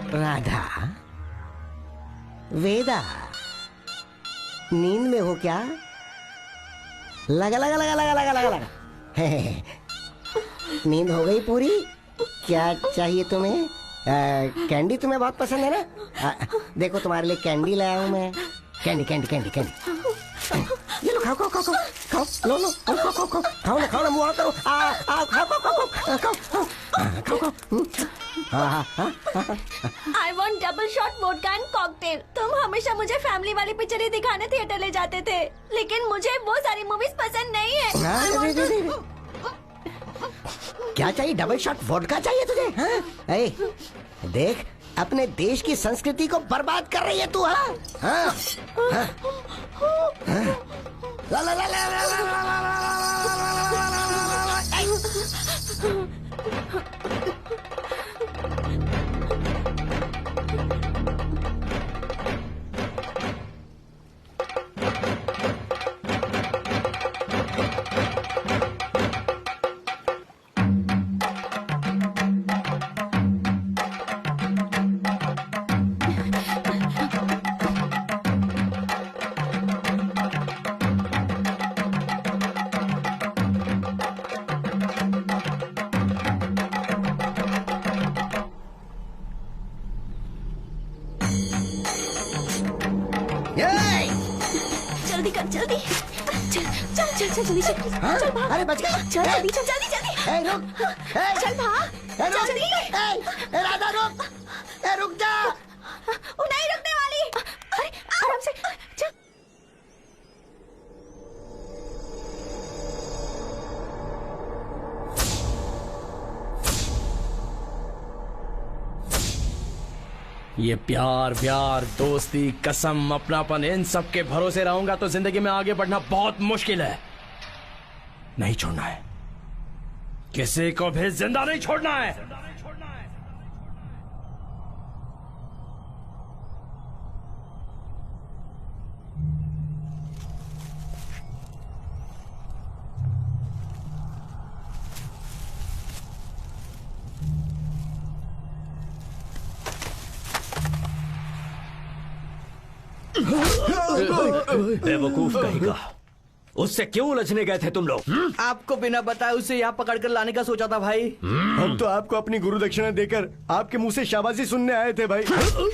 राधा, वेदा, नींद में हो क्या? लगा लगा लगा लगा लगा लगा लगा। नींद हो गई पूरी? क्या चाहिए तुम्हें? कैंडी तुम्हें बहुत पसंद है ना? देखो तुम्हारे लिए कैंडी लाया हूँ मैं। Candy candy candy candy. ये लो, खाओ खाओ खाओ खाओ, लो लो, खाओ खाओ खाओ, खाओ ना, खाओ ना, मुँह करो, खाओ खाओ खाओ खाओ खाओ। I want double shot vodka and cocktail। तुम हमेशा मुझे फैमिली वाली पिक्चर ही दिखाने थिएटर ले जाते थे, लेकिन मुझे वो सारी मूवीज पसंद नहीं है। क्या चाहिए? डबल शॉट वोडका चाहिए तुझे? हाँ? ए, देख, अपने देश की संस्कृति को बर्बाद कर रही है तू। हाँ? हाँ? हाँ? हाँ? ला ला ला ला ला ला ला ला जल्दी कर, जल्दी चल चल चल चल जल्दी चल। चल भाग। अरे बच गया। चल जल्दी चल, जल्दी जल्दी। रुक, चल भाग जल्दी। राधा रुक, रुक जा। वो नहीं रुकने वाली। अरे आराम से चल। ये प्यार व्यार, दोस्ती, कसम, अपनापन, इन सब के भरोसे रहूंगा तो जिंदगी में आगे बढ़ना बहुत मुश्किल है। नहीं छोड़ना है, किसी को भी जिंदा नहीं छोड़ना है। बेवकूफ कहेगा। उससे क्यों उलझने गए थे तुम लोग? आपको बिना बताए उसे यहाँ पकड़ कर लाने का सोचा था भाई। हम तो आपको अपनी गुरु दक्षिणा देकर आपके मुंह से शाबाशी सुनने आए थे भाई।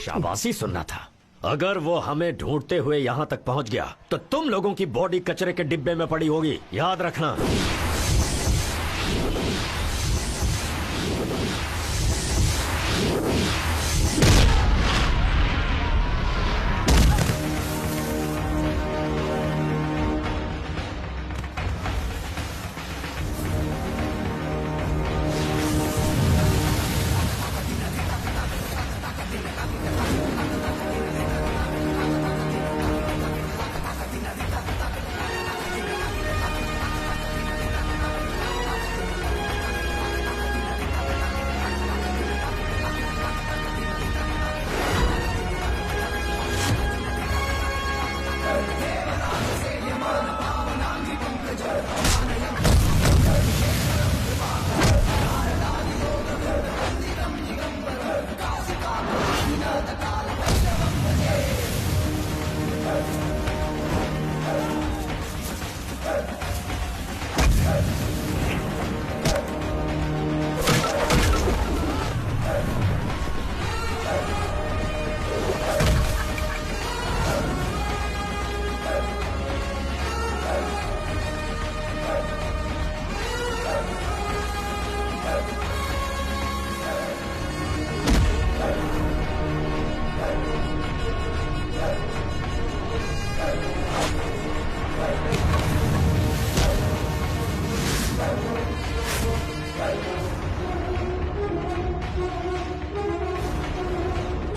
शाबाशी सुनना था? अगर वो हमें ढूंढते हुए यहाँ तक पहुँच गया तो तुम लोगों की बॉडी कचरे के डिब्बे में पड़ी होगी, याद रखना।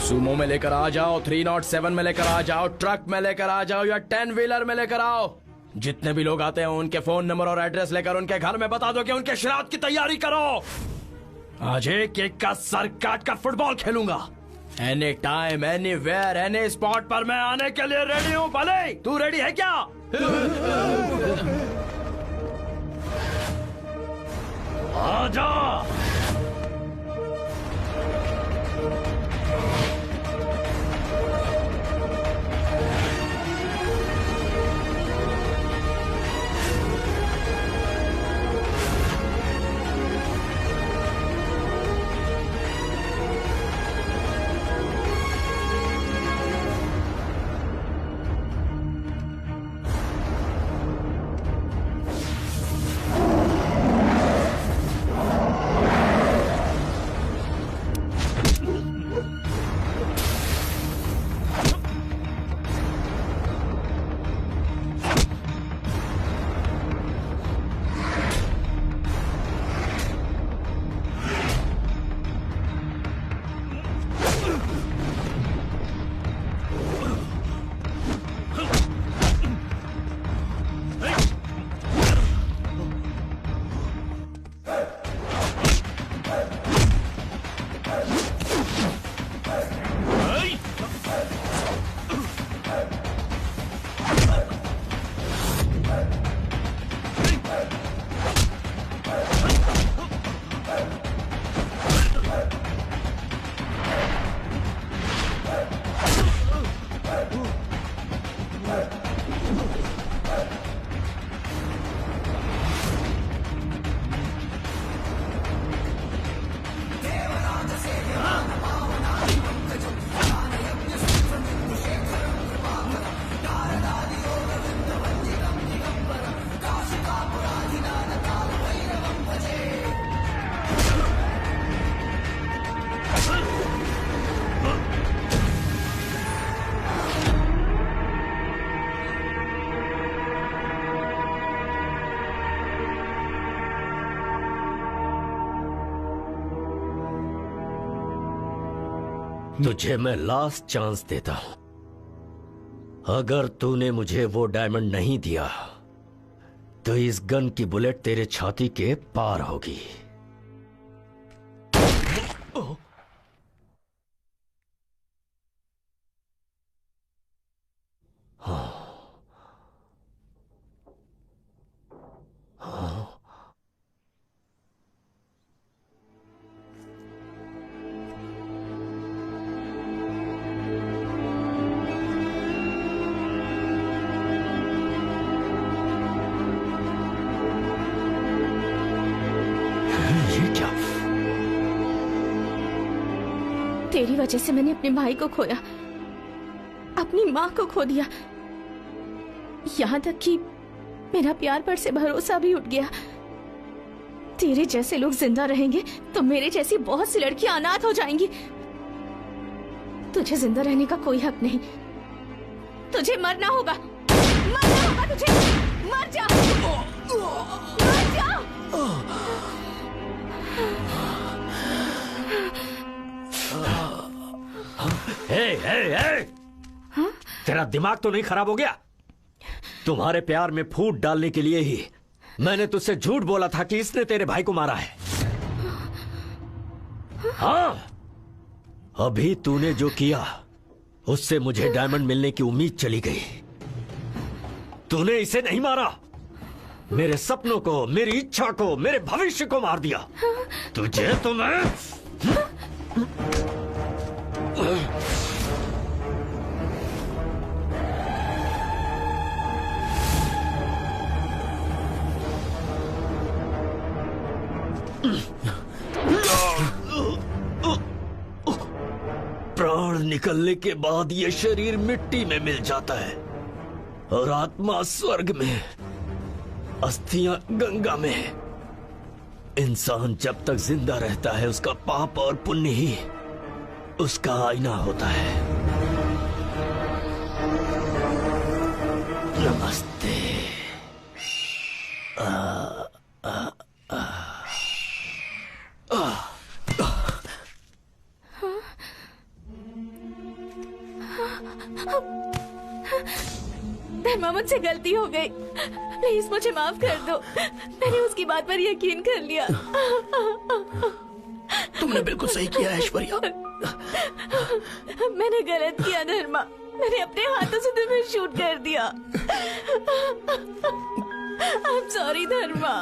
सुमो में लेकर आ जाओ, 307 में लेकर आ जाओ, ट्रक में लेकर आ जाओ या 10 व्हीलर में लेकर आओ। जितने भी लोग आते हैं उनके फोन नंबर और एड्रेस लेकर उनके घर में बता दो कि उनके श्राद्ध की तैयारी करो। आज एक एक का सर काट कर फुटबॉल खेलूंगा। Any time, anywhere, any spot पर मैं आने के लिए रेडी हूँ। भले तू रेडी है क्या? आजा। तुझे मैं लास्ट चांस देता हूं। अगर तूने मुझे वो डायमंड नहीं दिया तो इस गन की बुलेट तेरे छाती के पार होगी। तेरी वजह से मैंने अपने भाई को खोया, अपनी माँ को खो दिया, यहाँ तक कि मेरा प्यार पर से भरोसा भी उठ गया। तेरे जैसे लोग जिंदा रहेंगे तो मेरे जैसी बहुत सी लड़कियां अनाथ हो जाएंगी। तुझे जिंदा रहने का कोई हक नहीं। तुझे मरना होगा, मरना होगा तुझे। मर जा, मर जा। हाँ? तेरा दिमाग तो नहीं खराब हो गया? तुम्हारे प्यार में फूट डालने के लिए ही मैंने तुझसे झूठ बोला था कि इसने तेरे भाई को मारा है। हाँ, अभी तूने जो किया उससे मुझे डायमंड मिलने की उम्मीद चली गई। तूने इसे नहीं मारा, मेरे सपनों को, मेरी इच्छा को, मेरे भविष्य को मार दिया। तुझे तो मैं प्राण निकलने के बाद ये शरीर मिट्टी में मिल जाता है और आत्मा स्वर्ग में, अस्थियां गंगा में। इंसान जब तक जिंदा रहता है उसका पाप और पुण्य ही उसका आईना होता है। नमस्ते। धर्मा, मुझसे गलती हो गई, प्लीज मुझे माफ कर दो। मैंने उसकी बात पर यकीन कर लिया। तुमने बिल्कुल सही किया ऐश्वर्या। मैंने गलत किया धर्मा, मैंने अपने हाथों से तुम्हें शूट कर दिया। आई एम सॉरी धर्मा।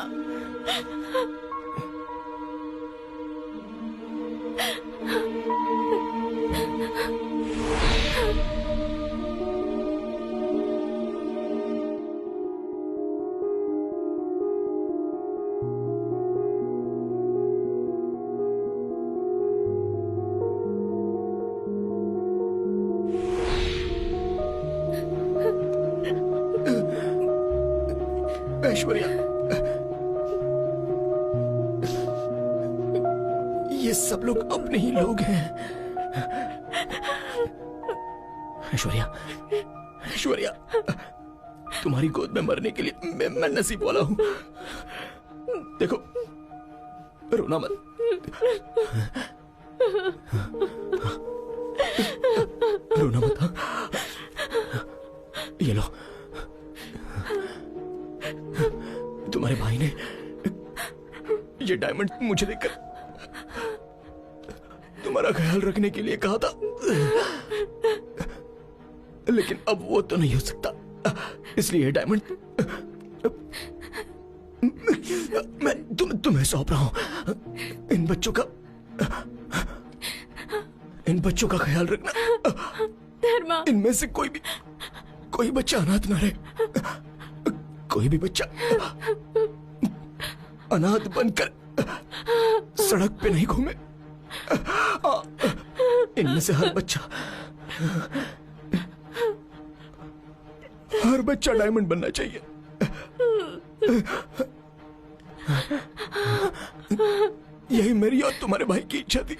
ऐश्वर्या, ये सब लोग अपने ही लोग हैं। ऐश्वर्या, ऐश्वर्या, तुम्हारी गोद में मरने के लिए मैं नसीब वाला हूं। देखो, रोना मत। रोना मत। ये लो, तुम्हारे भाई ने ये डायमंड मुझे देकर तुम्हारा ख्याल रखने के लिए कहा था, लेकिन अब वो तो नहीं हो सकता। इसलिए डायमंड मैं तुम्हें सौंप रहा हूं। इन बच्चों का ख्याल रखना। धर्मा, इनमें से कोई बच्चा अनाथ ना रहे। कोई भी बच्चा अनाथ बनकर सड़क पे नहीं घूमे। इनमें से हर बच्चा डायमंड बनना चाहिए। यही मेरी और तुम्हारे भाई की इच्छा थी।